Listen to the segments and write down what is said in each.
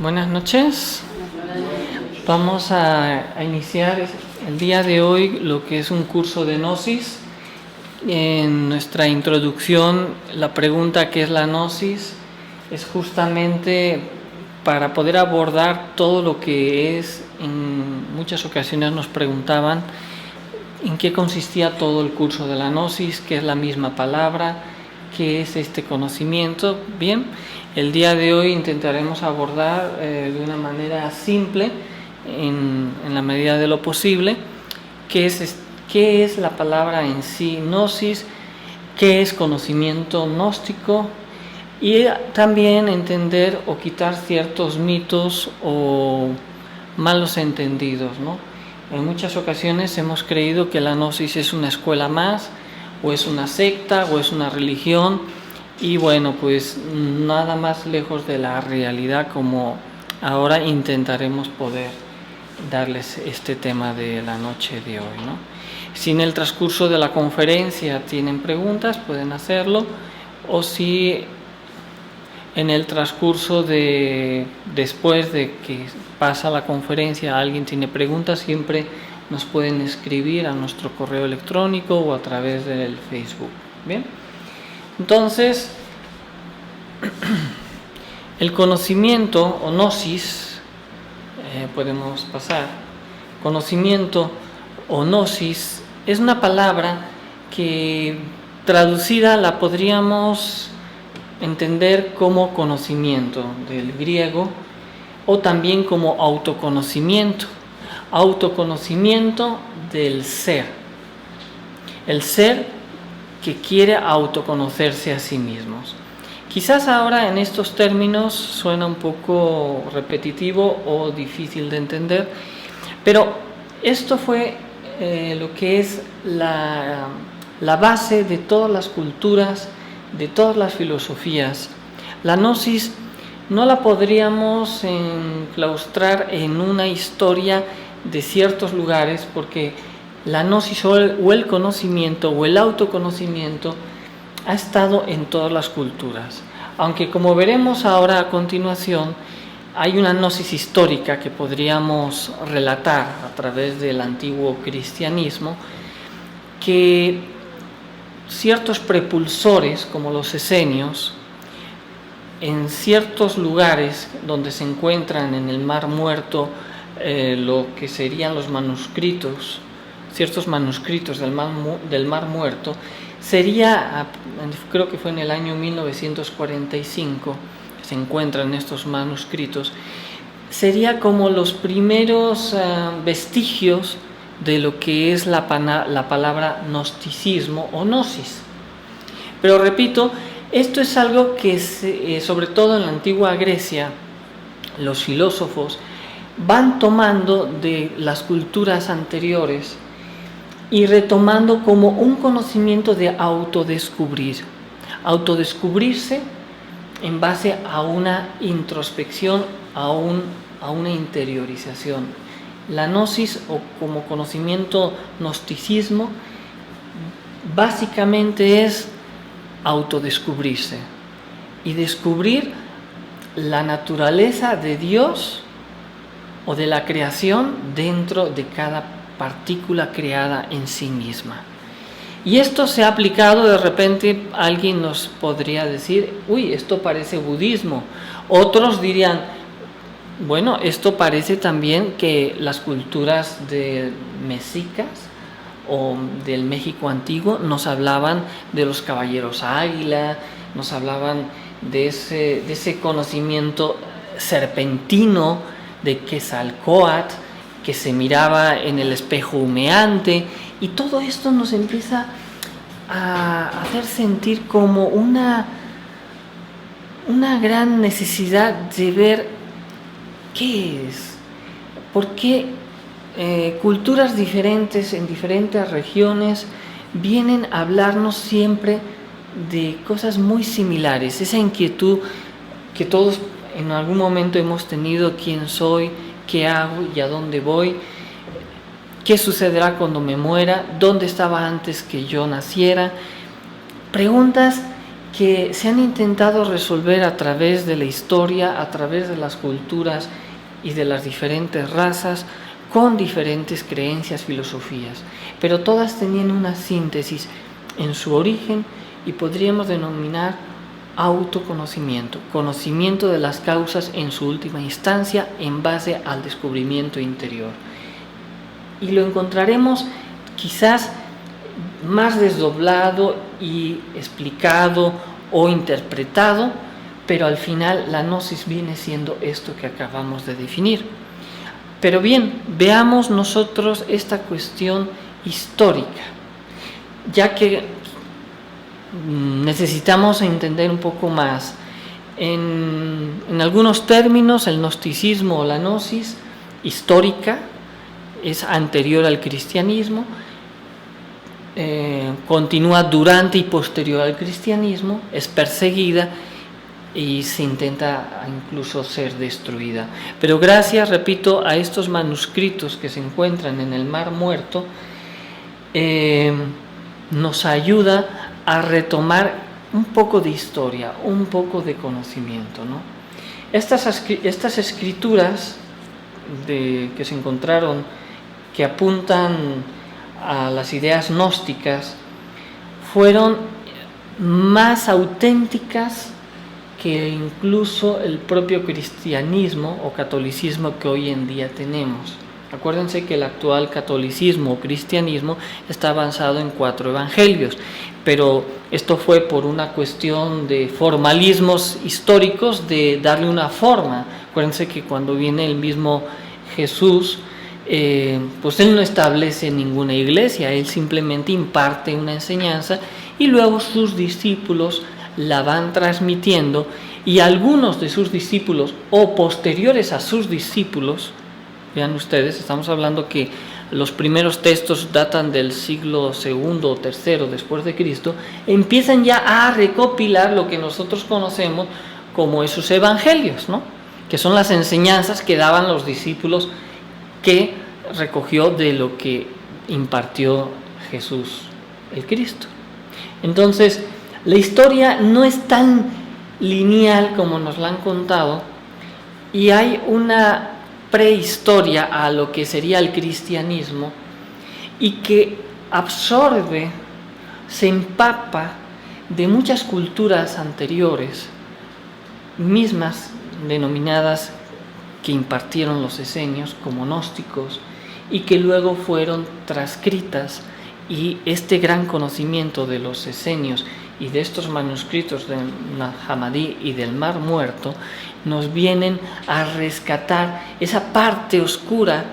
Buenas noches. Vamos a iniciar el día de hoy lo que es un curso de Gnosis. En nuestra introducción, la pregunta ¿qué es la Gnosis? Es justamente para poder abordar todo lo que es, en muchas ocasiones nos preguntaban en qué consistía todo el curso de la Gnosis, qué es la misma palabra, qué es este conocimiento. Bien, el día de hoy intentaremos abordar de una manera simple, en la medida de lo posible, qué es la palabra en sí, gnosis, qué es conocimiento gnóstico, y también entender o quitar ciertos mitos o malos entendidos, ¿no? En muchas ocasiones hemos creído que la gnosis es una escuela más, o es una secta, o es una religión, y bueno, pues nada más lejos de la realidad, como ahora intentaremos poder darles este tema de la noche de hoy, ¿no? Si en el transcurso de la conferencia tienen preguntas, pueden hacerlo, o si en el transcurso después de que pasa la conferencia alguien tiene preguntas, siempre nos pueden escribir a nuestro correo electrónico o a través del Facebook. Bien, entonces el conocimiento o gnosis, podemos pasar. Conocimiento o gnosis es una palabra que traducida la podríamos entender como conocimiento del griego, o también como autoconocimiento del ser, el ser que quiere autoconocerse a sí mismos. Quizás ahora en estos términos suena un poco repetitivo o difícil de entender, pero esto fue lo que es la base de todas las culturas, de todas las filosofías. La gnosis no la podríamos enclaustrar en una historia de ciertos lugares, porque la gnosis o el conocimiento o el autoconocimiento ha estado en todas las culturas, aunque como veremos ahora a continuación hay una gnosis histórica que podríamos relatar a través del antiguo cristianismo, que ciertos prepulsores como los esenios, en ciertos lugares donde se encuentran en el Mar Muerto lo que serían los manuscritos, ciertos manuscritos del Mar Muerto, sería, creo que fue en el año 1945, se encuentran estos manuscritos, sería como los primeros vestigios de lo que es la palabra gnosticismo o gnosis. Pero repito, esto es algo que sobre todo en la antigua Grecia, los filósofos van tomando de las culturas anteriores y retomando como un conocimiento de autodescubrirse en base a una introspección, a una interiorización. La gnosis, o como conocimiento gnosticismo, básicamente es autodescubrirse y descubrir la naturaleza de Dios o de la creación dentro de cada partícula creada en sí misma. Y esto se ha aplicado, de repente alguien nos podría decir, uy, esto parece budismo. Otros dirían, bueno, esto parece también que las culturas mexicas o del México antiguo nos hablaban de los caballeros águila, nos hablaban de ese conocimiento serpentino de Quetzalcóatl, que se miraba en el espejo humeante, y todo esto nos empieza a hacer sentir como una gran necesidad de ver qué es, por qué culturas diferentes en diferentes regiones vienen a hablarnos siempre de cosas muy similares, esa inquietud que todos en algún momento hemos tenido: quién soy, qué hago y a dónde voy, qué sucederá cuando me muera, dónde estaba antes que yo naciera. Preguntas que se han intentado resolver a través de la historia, a través de las culturas y de las diferentes razas, con diferentes creencias, filosofías, pero todas tenían una síntesis en su origen y podríamos denominar autoconocimiento, conocimiento de las causas en su última instancia en base al descubrimiento interior. Y lo encontraremos quizás más desdoblado y explicado o interpretado, pero al final la gnosis viene siendo esto que acabamos de definir. Pero bien, veamos nosotros esta cuestión histórica, ya que necesitamos entender un poco más. En algunos términos, el gnosticismo o la gnosis histórica es anterior al cristianismo, continúa durante y posterior al cristianismo, es perseguida y se intenta incluso ser destruida. Pero gracias, repito, a estos manuscritos que se encuentran en el Mar Muerto, nos ayuda a retomar un poco de historia, un poco de conocimiento, ¿no? Estas escrituras que se encontraron, que apuntan a las ideas gnósticas, fueron más auténticas que incluso el propio cristianismo o catolicismo que hoy en día tenemos. Acuérdense que el actual catolicismo o cristianismo está basado en 4 evangelios, pero esto fue por una cuestión de formalismos históricos, de darle una forma. Acuérdense que cuando viene el mismo Jesús, pues él no establece ninguna iglesia, él simplemente imparte una enseñanza y luego sus discípulos la van transmitiendo, y algunos de sus discípulos o posteriores a sus discípulos, vean ustedes, estamos hablando que los primeros textos datan del siglo II o III después de Cristo, empiezan ya a recopilar lo que nosotros conocemos como esos evangelios, ¿no? Que son las enseñanzas que daban los discípulos, que recogió de lo que impartió Jesús el Cristo. Entonces, la historia no es tan lineal como nos la han contado, y hay una prehistoria a lo que sería el cristianismo, y que absorbe, se empapa de muchas culturas anteriores, mismas denominadas que impartieron los esenios como gnósticos, y que luego fueron transcritas, y este gran conocimiento de los esenios y de estos manuscritos del Nag Hammadi y del Mar Muerto nos vienen a rescatar esa parte oscura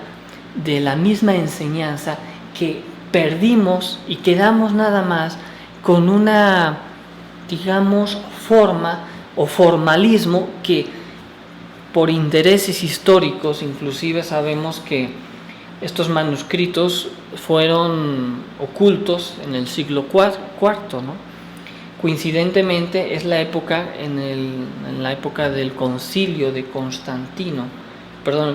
de la misma enseñanza que perdimos y quedamos nada más con una, digamos, forma o formalismo que por intereses históricos, inclusive sabemos que estos manuscritos fueron ocultos en el siglo IV, ¿no? Coincidentemente es la época, en la época del concilio de Constantino,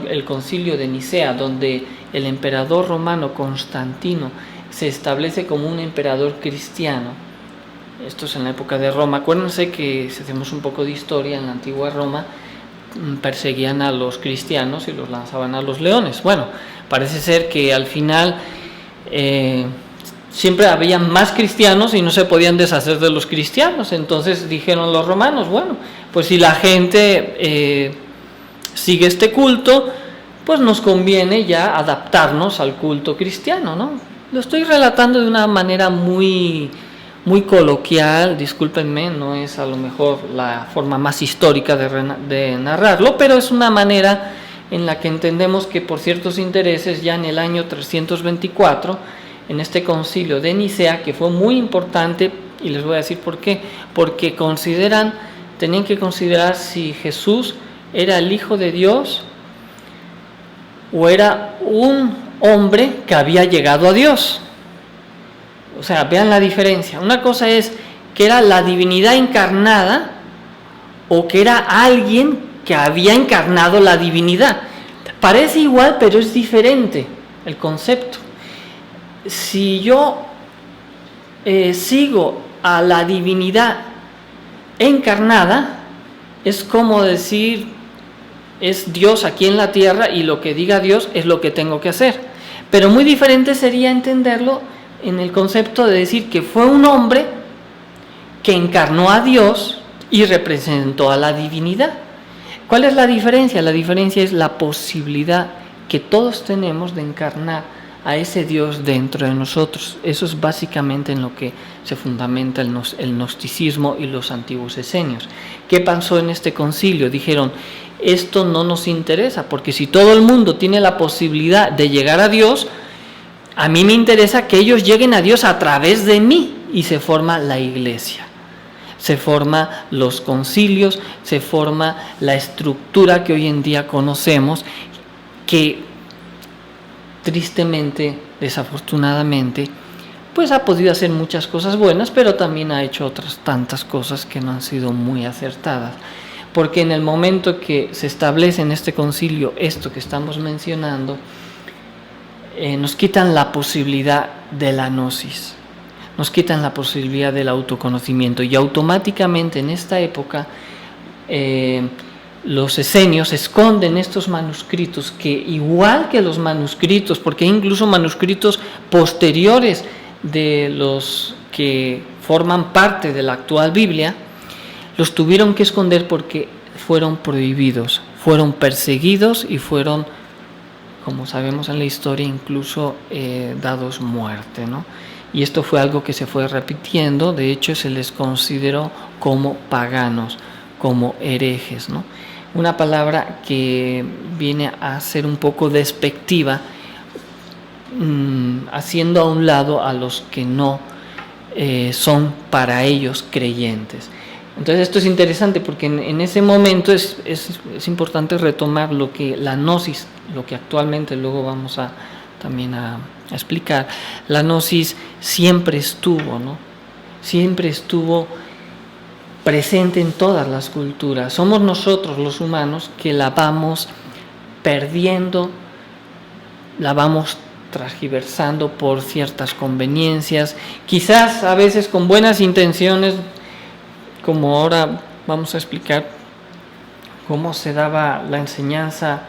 el concilio de Nicea, donde el emperador romano Constantino se establece como un emperador cristiano. Esto es en la época de Roma. Acuérdense que, si hacemos un poco de historia, en la antigua Roma perseguían a los cristianos y los lanzaban a los leones. Bueno, parece ser que al final siempre había más cristianos y no se podían deshacer de los cristianos. Entonces dijeron los romanos, bueno, pues si la gente sigue este culto, pues nos conviene ya adaptarnos al culto cristiano, ¿no? Lo estoy relatando de una manera muy coloquial, discúlpenme, no es a lo mejor la forma más histórica de narrarlo, pero es una manera en la que entendemos que por ciertos intereses, ya en el año 324, en este concilio de Nicea, que fue muy importante, y les voy a decir por qué, porque tenían que considerar si Jesús era el Hijo de Dios o era un hombre que había llegado a Dios. O sea, vean la diferencia. Una cosa es que era la divinidad encarnada o que era alguien que había encarnado la divinidad. Parece igual, pero es diferente el concepto. Si yo sigo a la divinidad encarnada es como decir, es Dios aquí en la tierra y lo que diga Dios es lo que tengo que hacer. Pero muy diferente sería entenderlo en el concepto de decir que fue un hombre que encarnó a Dios y representó a la divinidad. ¿Cuál es la diferencia? La diferencia es la posibilidad que todos tenemos de encarnar a ese Dios dentro de nosotros. Eso es básicamente en lo que se fundamenta el gnosticismo y los antiguos esenios. ¿Qué pasó en este concilio? Dijeron, esto no nos interesa, porque si todo el mundo tiene la posibilidad de llegar a Dios, a mí me interesa que ellos lleguen a Dios a través de mí, y se forma la iglesia. Se forman los concilios, se forma la estructura que hoy en día conocemos, que tristemente, desafortunadamente, pues ha podido hacer muchas cosas buenas, pero también ha hecho otras tantas cosas que no han sido muy acertadas. Porque en el momento que se establece en este concilio esto que estamos mencionando, nos quitan la posibilidad de la gnosis, nos quitan la posibilidad del autoconocimiento, y automáticamente en esta época los esenios esconden estos manuscritos, que igual que los manuscritos, porque hay incluso manuscritos posteriores de los que forman parte de la actual Biblia, los tuvieron que esconder porque fueron prohibidos, fueron perseguidos y fueron, como sabemos en la historia, incluso dados muerte, ¿no? Y esto fue algo que se fue repitiendo. De hecho, se les consideró como paganos, como herejes, ¿no? Una palabra que viene a ser un poco despectiva, haciendo a un lado a los que no son para ellos creyentes. Entonces esto es interesante porque en ese momento es importante retomar lo que la gnosis, lo que actualmente luego vamos a también a explicar. La gnosis siempre estuvo, ¿no? Siempre estuvo presente en todas las culturas. Somos nosotros los humanos que la vamos perdiendo, la vamos transgiversando por ciertas conveniencias, quizás a veces con buenas intenciones, como ahora vamos a explicar cómo se daba la enseñanza.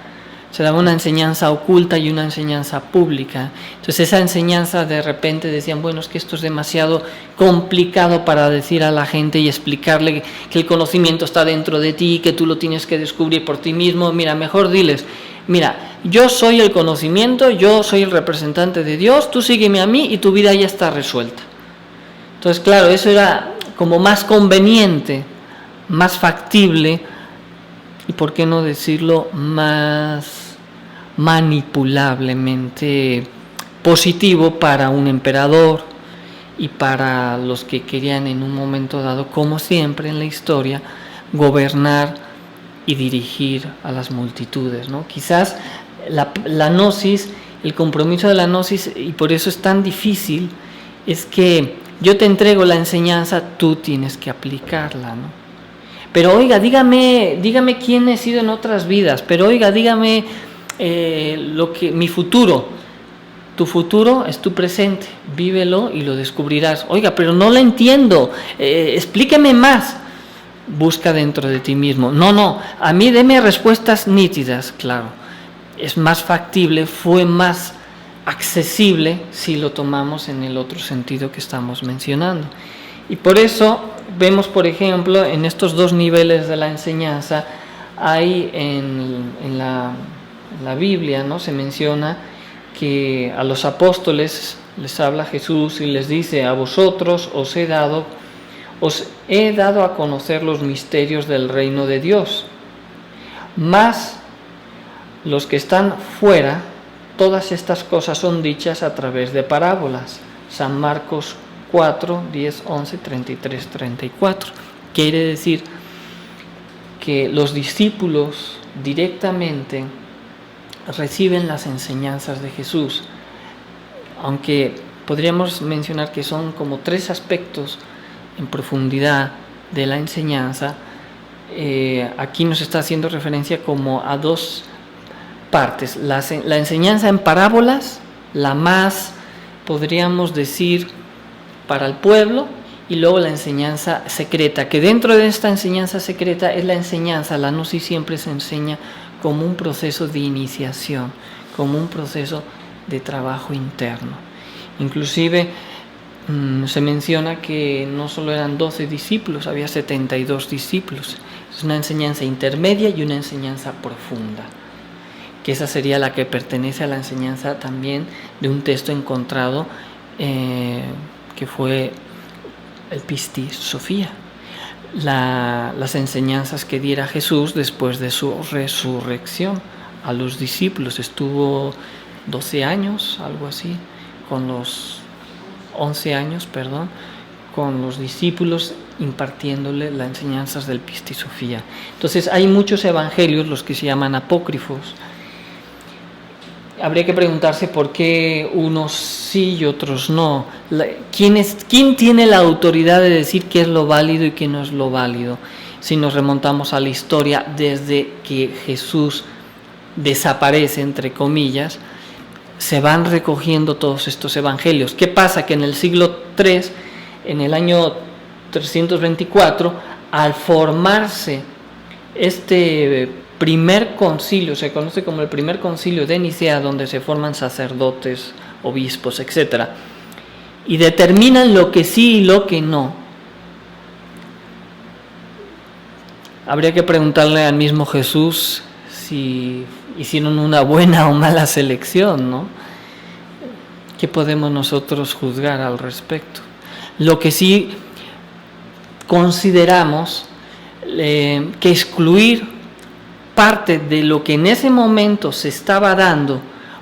Se daba una enseñanza oculta y una enseñanza pública. Entonces esa enseñanza de repente decían, bueno, es que esto es demasiado complicado para decir a la gente y explicarle que el conocimiento está dentro de ti, que tú lo tienes que descubrir por ti mismo. Mira, mejor diles, mira, yo soy el conocimiento, yo soy el representante de Dios, tú sígueme a mí y tu vida ya está resuelta. Entonces, claro, eso era como más conveniente, más factible, y por qué no decirlo, más manipulablemente positivo para un emperador y para los que querían en un momento dado, como siempre en la historia, gobernar y dirigir a las multitudes, ¿no? Quizás la gnosis, el compromiso de la gnosis, y por eso es tan difícil, es que yo te entrego la enseñanza, tú tienes que aplicarla, ¿no? Pero oiga, dígame quién he sido en otras vidas, pero oiga, dígame mi futuro. Tu futuro es tu presente, vívelo y lo descubrirás. Oiga, pero no lo entiendo, explíqueme más. Busca dentro de ti mismo. No, a mí deme respuestas nítidas, claro. Es más factible, fue más accesible si lo tomamos en el otro sentido que estamos mencionando. Y por eso vemos, por ejemplo, en estos dos niveles de la enseñanza, hay en la Biblia, ¿no?, se menciona que a los apóstoles les habla Jesús y les dice: a vosotros os he dado a conocer los misterios del reino de Dios, mas los que están fuera, todas estas cosas son dichas a través de parábolas. San Marcos 4, 10, 11, 33, 34. Quiere decir que los discípulos directamente reciben las enseñanzas de Jesús, aunque podríamos mencionar que son como tres aspectos en profundidad de la enseñanza. Aquí nos está haciendo referencia como a dos partes: la enseñanza en parábolas, la más, podríamos decir, para el pueblo, y luego la enseñanza secreta, que dentro de esta enseñanza secreta es la enseñanza, la gnosis siempre se enseña como un proceso de iniciación, como un proceso de trabajo interno. Inclusive se menciona que no solo eran 12 discípulos, había 72 discípulos. Es una enseñanza intermedia y una enseñanza profunda, que esa sería la que pertenece a la enseñanza también de un texto encontrado que fue el Pistis Sophia, las enseñanzas que diera Jesús después de su resurrección a los discípulos. Estuvo 12 años, algo así, con los 11 años, con los discípulos impartiéndole las enseñanzas del Pistis Sophia. Entonces hay muchos evangelios, los que se llaman apócrifos. Habría que preguntarse por qué unos sí y otros no. ¿Quién tiene la autoridad de decir qué es lo válido y qué no es lo válido? Si nos remontamos a la historia desde que Jesús desaparece, entre comillas, se van recogiendo todos estos evangelios. ¿Qué pasa? Que en el siglo III, en el año 324, al formarse este primer concilio, se conoce como el primer concilio de Nicea, donde se forman sacerdotes, obispos, etc., y determinan lo que sí y lo que no. Habría que preguntarle al mismo Jesús si hicieron una buena o mala selección, ¿no? ¿Qué podemos nosotros juzgar al respecto? Lo que sí consideramos que excluir parte de lo que en ese momento se estaba dando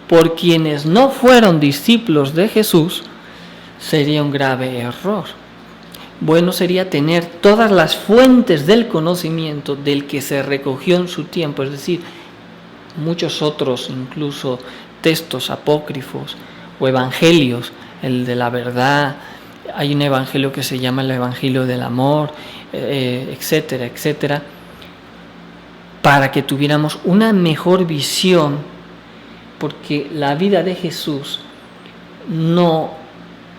por quienes no fueron discípulos de Jesús sería un grave error. Bueno sería tener todas las fuentes del conocimiento del que se recogió en su tiempo, es decir, muchos otros, incluso textos apócrifos o evangelios, el de la verdad, hay un evangelio que se llama el Evangelio del Amor, etcétera, etcétera, para que tuviéramos una mejor visión, porque la vida de Jesús no,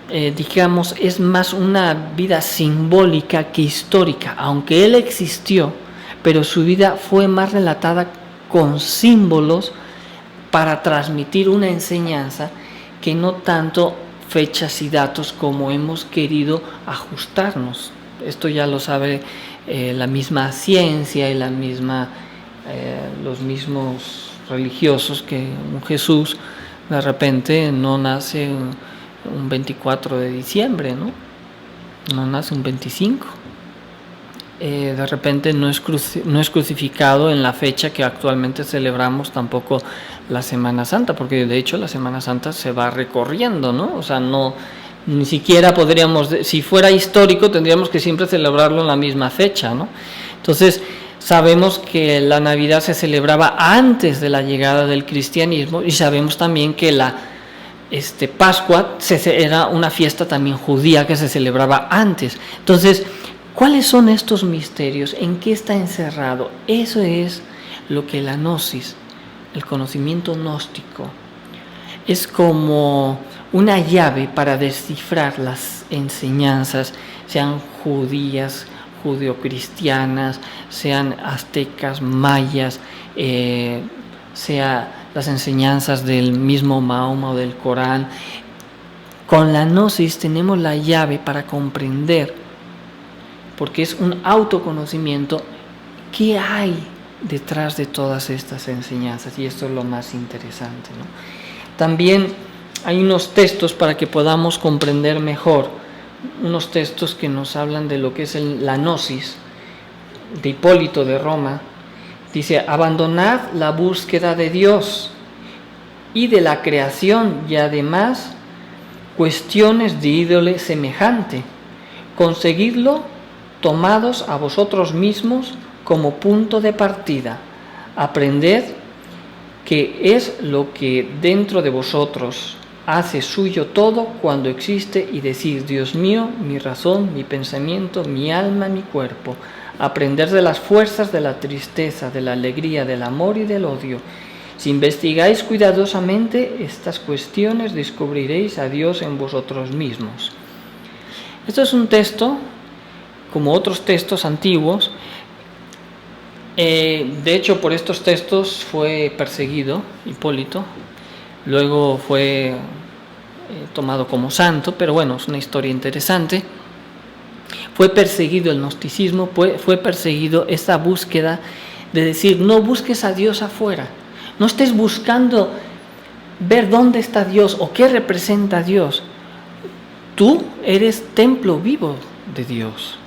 es más una vida simbólica que histórica, aunque Él existió, pero su vida fue más relatada con símbolos para transmitir una enseñanza que no tanto fechas y datos como hemos querido ajustarnos. Esto ya lo sabe la misma ciencia y los mismos religiosos, que un Jesús de repente no nace un 24 de diciembre, no nace un 25. De repente no es crucificado en la fecha que actualmente celebramos, tampoco la Semana Santa, porque de hecho la Semana Santa se va recorriendo, ¿no? O sea, ni siquiera podríamos, si fuera histórico, tendríamos que siempre celebrarlo en la misma fecha, ¿no? Entonces, sabemos que la Navidad se celebraba antes de la llegada del cristianismo, y sabemos también que la Pascua era una fiesta también judía que se celebraba antes. Entonces, ¿cuáles son estos misterios? ¿En qué está encerrado? Eso es lo que la gnosis, el conocimiento gnóstico, es como una llave para descifrar las enseñanzas, sean judías, judeocristianas, sean aztecas, mayas, sea las enseñanzas del mismo Mahoma o del Corán. Con la gnosis tenemos la llave para comprender, porque es un autoconocimiento, qué hay detrás de todas estas enseñanzas, y esto es lo más interesante, ¿no? También hay unos textos para que podamos comprender mejor, unos textos que nos hablan de lo que es la gnosis, de Hipólito de Roma. Dice: abandonad la búsqueda de Dios y de la creación, y además cuestiones de índole semejante, conseguidlo tomados a vosotros mismos como punto de partida. Aprended que es lo que dentro de vosotros hace suyo todo cuando existe, y decir: Dios mío, mi razón, mi pensamiento, mi alma, mi cuerpo. Aprender de las fuerzas de la tristeza, de la alegría, del amor y del odio. Si investigáis cuidadosamente estas cuestiones, descubriréis a Dios en vosotros mismos. Esto es un texto, como otros textos antiguos. De hecho, por estos textos fue perseguido Hipólito, luego fue tomado como santo, pero bueno, es una historia interesante. Fue perseguido el gnosticismo, fue perseguido esta búsqueda de decir, no busques a Dios afuera, no estés buscando ver dónde está Dios o qué representa Dios. Tú eres templo vivo de Dios,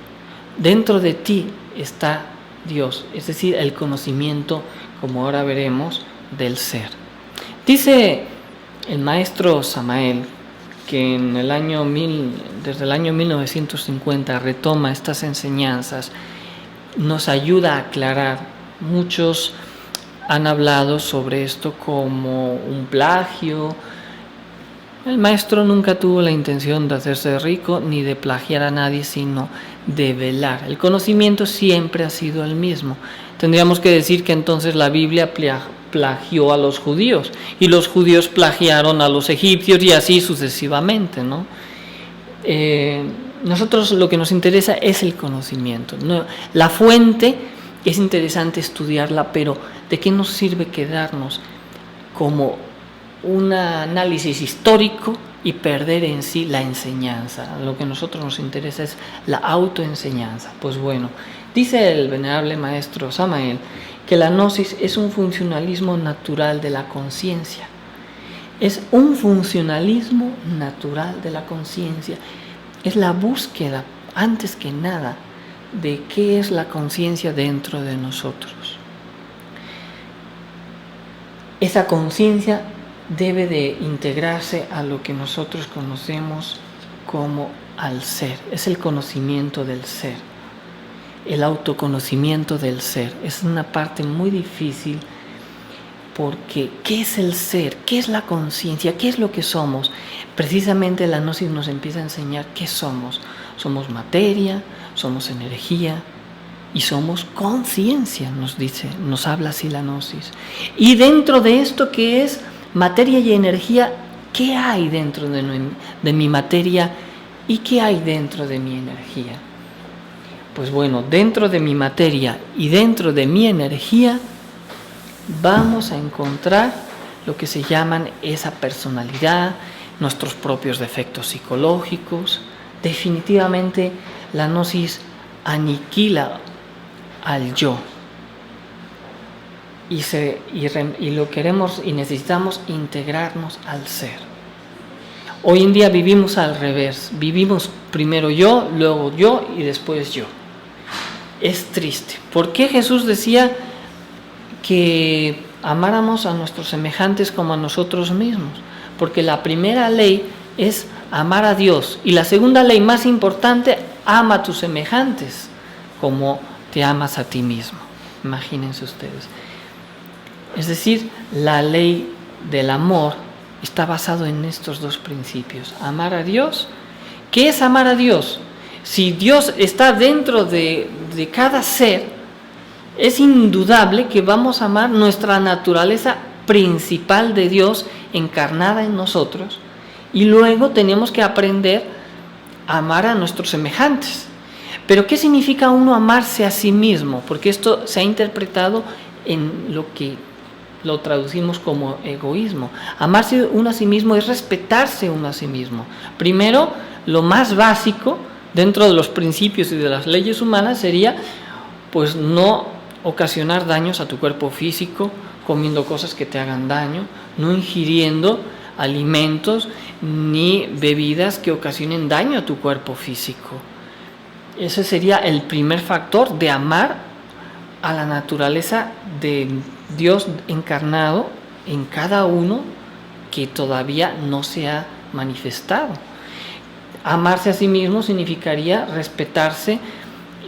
dentro de ti está Dios, es decir, el conocimiento, como ahora veremos, del ser. Dice el maestro Samael que desde el año 1950 retoma estas enseñanzas, nos ayuda a aclarar. Muchos han hablado sobre esto como un plagio. El maestro nunca tuvo la intención de hacerse rico ni de plagiar a nadie, sino de velar. El conocimiento siempre ha sido el mismo. Tendríamos que decir que entonces la Biblia plagió a los judíos y los judíos plagiaron a los egipcios y así sucesivamente, ¿no? Nosotros lo que nos interesa es el conocimiento, ¿no? La fuente es interesante estudiarla, pero ¿de qué nos sirve quedarnos como un análisis histórico y perder en sí la enseñanza? Lo que a nosotros nos interesa es la autoenseñanza. Pues bueno, dice el venerable maestro Samael que la gnosis es un funcionalismo natural de la conciencia. Es un funcionalismo natural de la conciencia. Es la búsqueda, antes que nada, de qué es la conciencia dentro de nosotros. Esa conciencia debe de integrarse a lo que nosotros conocemos como al ser. Es el conocimiento del ser, el autoconocimiento del ser. Es una parte muy difícil porque ¿qué es el ser? ¿Qué es la conciencia? ¿Qué es lo que somos? Precisamente la gnosis nos empieza a enseñar qué somos. Somos materia, somos energía y somos conciencia, nos habla así la gnosis. Y dentro de esto que es materia y energía, ¿qué hay dentro de mi materia y qué hay dentro de mi energía? Pues bueno, dentro de mi materia y dentro de mi energía vamos a encontrar lo que se llaman esa personalidad, nuestros propios defectos psicológicos. Definitivamente la gnosis aniquila al yo y lo queremos y necesitamos integrarnos al ser. Hoy en día vivimos al revés, vivimos primero yo, luego yo y después yo. Es triste. ¿Por qué Jesús decía que amáramos a nuestros semejantes como a nosotros mismos? Porque la primera ley es amar a Dios y la segunda ley más importante, ama a tus semejantes como te amas a ti mismo. Imagínense ustedes. Es decir, la ley del amor está basado en estos dos principios. Amar a Dios. ¿Qué es amar a Dios? Si Dios está dentro de cada ser, es indudable que vamos a amar nuestra naturaleza principal de Dios encarnada en nosotros y luego tenemos que aprender a amar a nuestros semejantes. Pero ¿qué significa uno amarse a sí mismo? Porque esto se ha interpretado en lo que lo traducimos como egoísmo. Amarse uno a sí mismo es respetarse uno a sí mismo. Primero, lo más básico dentro de los principios y de las leyes humanas sería pues no ocasionar daños a tu cuerpo físico, comiendo cosas que te hagan daño, no ingiriendo alimentos ni bebidas que ocasionen daño a tu cuerpo físico. Ese sería el primer factor de amar a la naturaleza de Dios encarnado en cada uno que todavía no se ha manifestado. Amarse a sí mismo significaría respetarse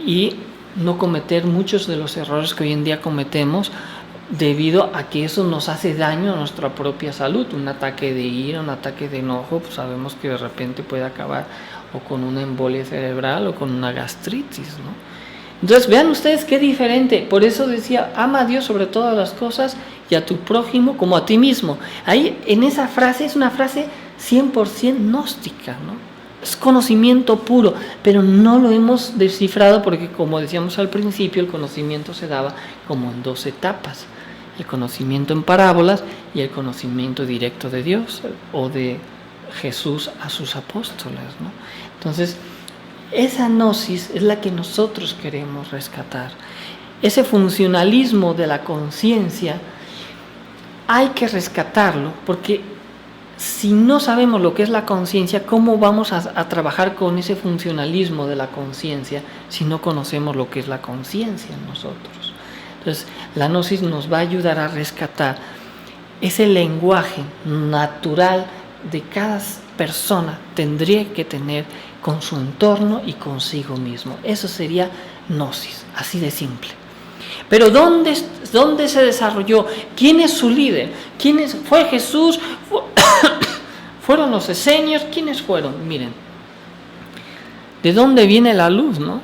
y no cometer muchos de los errores que hoy en día cometemos debido a que eso nos hace daño a nuestra propia salud. Un ataque de ira, un ataque de enojo, pues sabemos que de repente puede acabar o con una embolia cerebral o con una gastritis, ¿no? Entonces vean ustedes qué diferente. Por eso decía, ama a Dios sobre todas las cosas y a tu prójimo como a ti mismo. Ahí en esa frase es una frase 100% gnóstica, ¿no? Es conocimiento puro, pero no lo hemos descifrado porque, como decíamos al principio, el conocimiento se daba como en dos etapas. El conocimiento en parábolas y el conocimiento directo de Dios o de Jesús a sus apóstoles, ¿no? Entonces, esa gnosis es la que nosotros queremos rescatar. Ese funcionalismo de la conciencia hay que rescatarlo, porque si no sabemos lo que es la conciencia, ¿cómo vamos a trabajar con ese funcionalismo de la conciencia si no conocemos lo que es la conciencia en nosotros? Entonces, la gnosis nos va a ayudar a rescatar ese lenguaje natural de cada persona tendría que tener con su entorno y consigo mismo. Eso sería gnosis, así de simple. Pero ¿dónde se desarrolló? ¿Quién es su líder? ¿Fue Jesús? ¿Fueron los esenios? ¿Quiénes fueron? Miren, ¿de dónde viene la luz, no?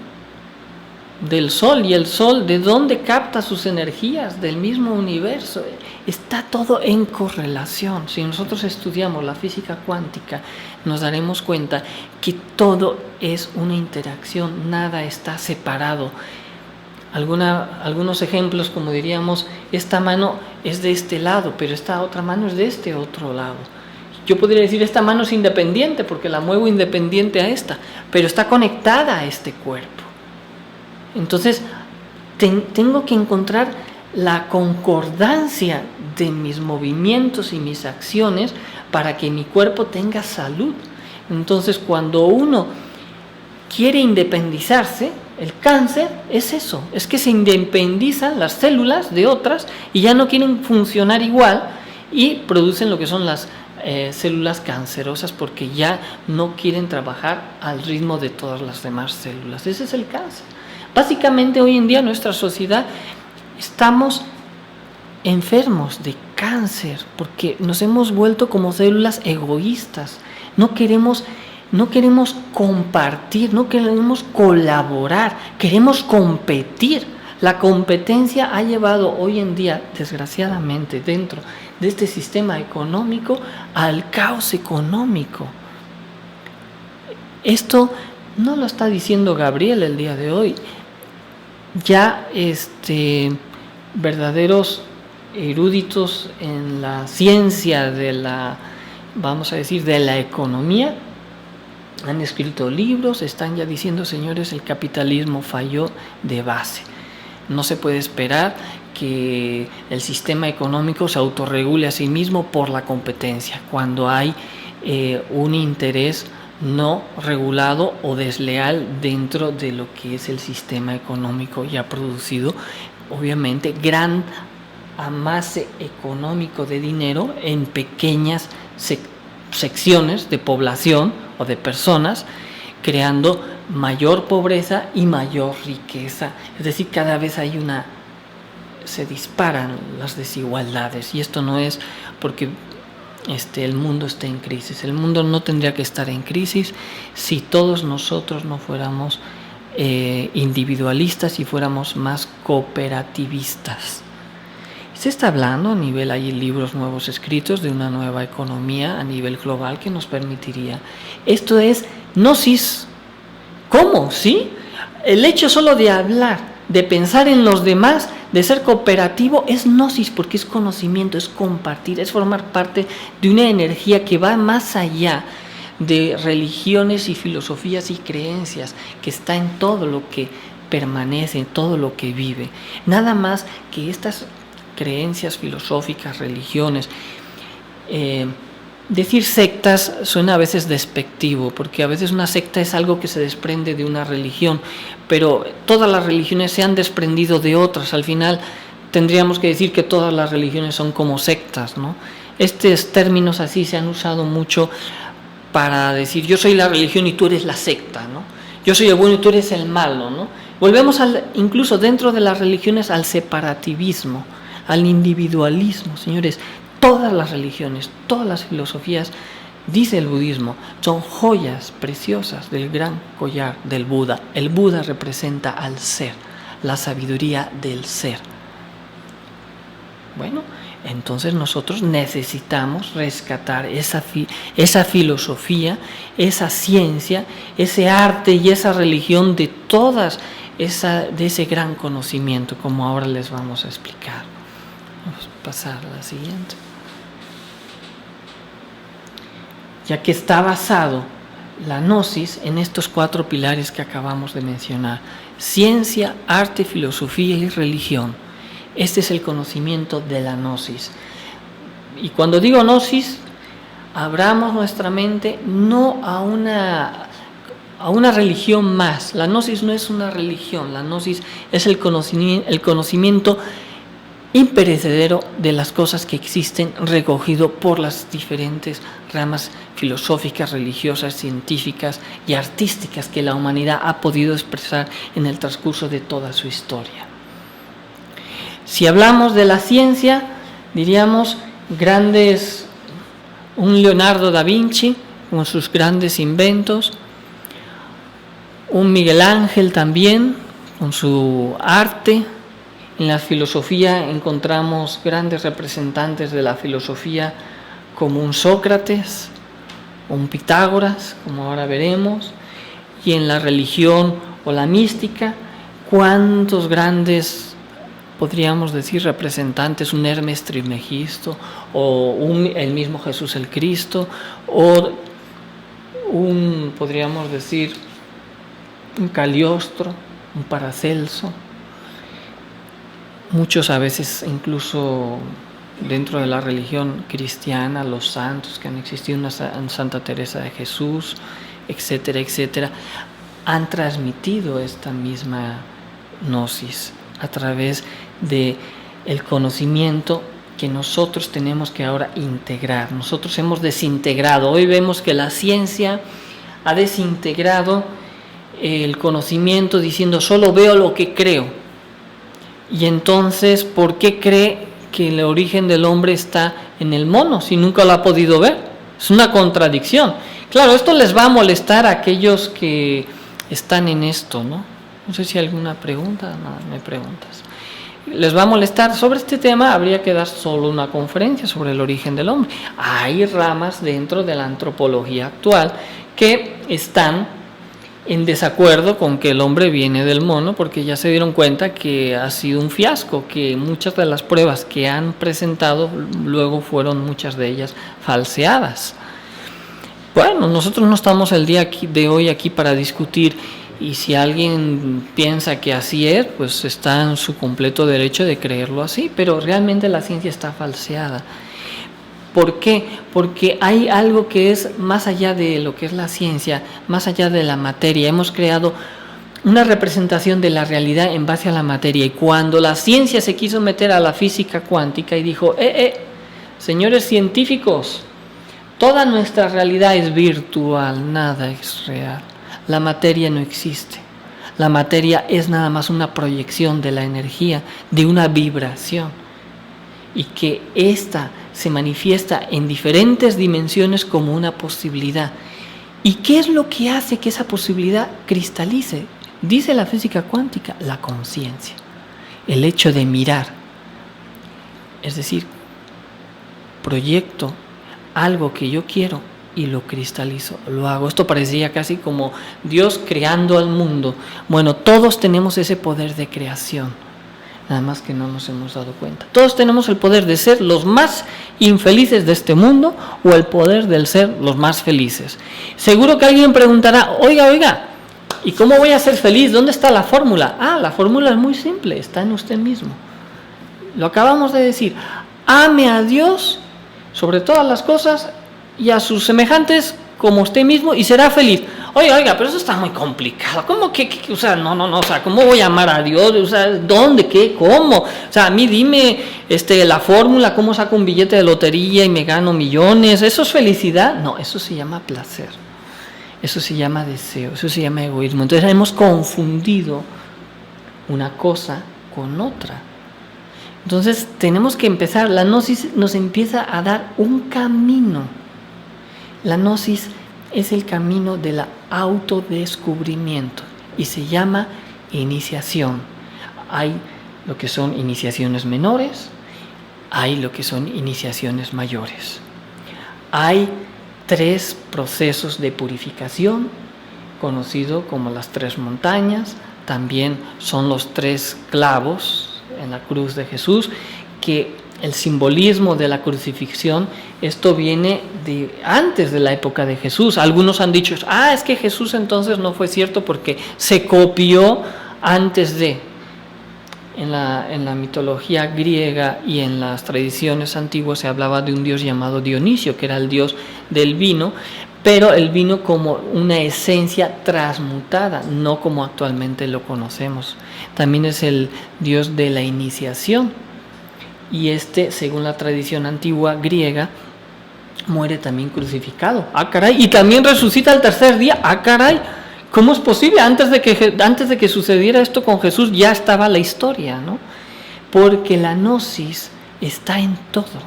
Del sol, y el sol, ¿de dónde capta sus energías? Del mismo universo. Está todo en correlación. Si nosotros estudiamos la física cuántica, nos daremos cuenta que todo es una interacción, nada está separado. Algunos ejemplos, como diríamos, esta mano es de este lado, pero esta otra mano es de este otro lado. Yo podría decir, esta mano es independiente porque la muevo independiente a esta, pero está conectada a este cuerpo. Entonces, tengo que encontrar la concordancia de mis movimientos y mis acciones para que mi cuerpo tenga salud. Entonces, cuando uno quiere independizarse, el cáncer es eso, es que se independizan las células de otras y ya no quieren funcionar igual y producen lo que son las células cancerosas porque ya no quieren trabajar al ritmo de todas las demás células. Ese es el cáncer. Básicamente hoy en día en nuestra sociedad estamos enfermos de cáncer porque nos hemos vuelto como células egoístas. No queremos compartir, no queremos colaborar, queremos competir. La competencia ha llevado hoy en día, desgraciadamente, dentro de este sistema económico, al caos económico. Esto no lo está diciendo Gabriel el día de hoy. Ya verdaderos eruditos en la ciencia de la economía han escrito libros, están ya diciendo, señores, el capitalismo falló de base. No se puede esperar que el sistema económico se autorregule a sí mismo por la competencia, cuando hay un interés no regulado o desleal dentro de lo que es el sistema económico, y ha producido, obviamente, gran amase económico de dinero en pequeñas secciones de población o de personas, creando mayor pobreza y mayor riqueza. Es decir, cada vez se disparan las desigualdades, y esto no es porque el mundo esté en crisis. El mundo no tendría que estar en crisis si todos nosotros no fuéramos individualistas y fuéramos más cooperativistas. Se está hablando a nivel, hay libros nuevos escritos de una nueva economía a nivel global que nos permitiría. Esto es gnosis. ¿Cómo? ¿Sí? El hecho solo de hablar, de pensar en los demás, de ser cooperativo, es gnosis, porque es conocimiento, es compartir, es formar parte de una energía que va más allá de religiones y filosofías y creencias, que está en todo lo que permanece, en todo lo que vive. Nada más que estas creencias filosóficas, religiones. Decir sectas suena a veces despectivo, porque a veces una secta es algo que se desprende de una religión, pero todas las religiones se han desprendido de otras. Al final tendríamos que decir que todas las religiones son como sectas, ¿no? Estos términos así se han usado mucho para decir yo soy la religión y tú eres la secta, ¿no? Yo soy el bueno y tú eres el malo, ¿no? Volvemos incluso dentro de las religiones al separativismo, al individualismo. Señores, todas las religiones, todas las filosofías, dice el budismo, son joyas preciosas del gran collar del Buda. El Buda representa al ser, la sabiduría del ser. Bueno, Entonces nosotros necesitamos rescatar esa filosofía, esa ciencia, ese arte y esa religión de de ese gran conocimiento, como ahora les vamos a explicar. Vamos a pasar a la siguiente. Ya que está basado la gnosis en estos 4 pilares que acabamos de mencionar: ciencia, arte, filosofía y religión. Este es el conocimiento de la gnosis. Y cuando digo gnosis, abramos nuestra mente no a una religión más. La gnosis no es una religión, la gnosis es el conocimiento imperecedero de las cosas que existen, recogido por las diferentes ramas filosóficas, religiosas, científicas y artísticas que la humanidad ha podido expresar en el transcurso de toda su historia. Si hablamos de la ciencia, diríamos un Leonardo da Vinci con sus grandes inventos, un Miguel Ángel también con su arte. En la filosofía encontramos grandes representantes de la filosofía como un Sócrates, un Pitágoras, como ahora veremos, y en la religión o la mística, cuántos grandes, podríamos decir, representantes, un Hermes Trismegisto, o el mismo Jesús el Cristo, o podríamos decir, un Cagliostro, un Paracelso. Muchos a veces, incluso dentro de la religión cristiana, los santos que han existido, una Santa Teresa de Jesús, etcétera, etcétera, han transmitido esta misma gnosis a través de el conocimiento que nosotros tenemos que ahora integrar. Nosotros hemos desintegrado. Hoy vemos que la ciencia ha desintegrado el conocimiento diciendo solo veo lo que creo. Y entonces, ¿por qué cree que el origen del hombre está en el mono si nunca lo ha podido ver? Es una contradicción. Claro, esto les va a molestar a aquellos que están en esto, ¿no? No sé si hay alguna pregunta. No, me preguntas. Les va a molestar. Sobre este tema habría que dar solo una conferencia sobre el origen del hombre. Hay ramas dentro de la antropología actual que están en desacuerdo con que el hombre viene del mono, porque ya se dieron cuenta que ha sido un fiasco, que muchas de las pruebas que han presentado luego fueron muchas de ellas falseadas. Bueno, nosotros no estamos el día de hoy aquí para discutir, y si alguien piensa que así es, pues está en su completo derecho de creerlo así, pero realmente la ciencia está falseada. ¿Por qué? Porque hay algo que es más allá de lo que es la ciencia, más allá de la materia. Hemos creado una representación de la realidad en base a la materia, y cuando la ciencia se quiso meter a la física cuántica y dijo, señores científicos, toda nuestra realidad es virtual, nada es real. La materia no existe. La materia es nada más una proyección de la energía, de una vibración, y que ésta se manifiesta en diferentes dimensiones como una posibilidad. ¿Y qué es lo que hace que esa posibilidad cristalice? Dice la física cuántica, la conciencia, el hecho de mirar. Es decir, proyecto algo que yo quiero y lo cristalizo, lo hago. Esto parecía casi como Dios creando al mundo. Bueno, todos tenemos ese poder de creación, nada más que no nos hemos dado cuenta. Todos tenemos el poder de ser los más infelices de este mundo, o el poder del ser los más felices. Seguro que alguien preguntará, oiga, ¿y cómo voy a ser feliz? ¿Dónde está la fórmula? La fórmula es muy simple, está en usted mismo. Lo acabamos de decir, ame a Dios sobre todas las cosas y a sus semejantes como usted mismo, y será feliz. Oiga, pero eso está muy complicado. ¿Cómo que? O sea, no, o sea, ¿cómo voy a amar a Dios? O sea, ¿dónde? ¿Qué? ¿Cómo? O sea, a mí dime la fórmula, ¿cómo saco un billete de lotería y me gano millones? ¿Eso es felicidad? No, eso se llama placer. Eso se llama deseo, eso se llama egoísmo. Entonces hemos confundido una cosa con otra. Entonces tenemos que empezar, la gnosis nos empieza a dar un camino. La gnosis es el camino del autodescubrimiento y se llama iniciación. Hay lo que son iniciaciones menores, hay lo que son iniciaciones mayores. Hay 3 procesos de purificación, conocido como las 3 montañas. También son los 3 clavos en la cruz de Jesús, que el simbolismo de la crucifixión, esto viene de antes de la época de Jesús. Algunos han dicho, es que Jesús entonces no fue cierto porque se copió antes de. En la mitología griega y en las tradiciones antiguas se hablaba de un dios llamado Dionisio, que era el dios del vino, pero el vino como una esencia transmutada, no como actualmente lo conocemos. También es el dios de la iniciación, y según la tradición antigua griega, muere también crucificado. Caray, y también resucita al tercer día. Caray, ¿cómo es posible? Antes de que sucediera esto con Jesús ya estaba la historia, ¿no? Porque la gnosis está en todo.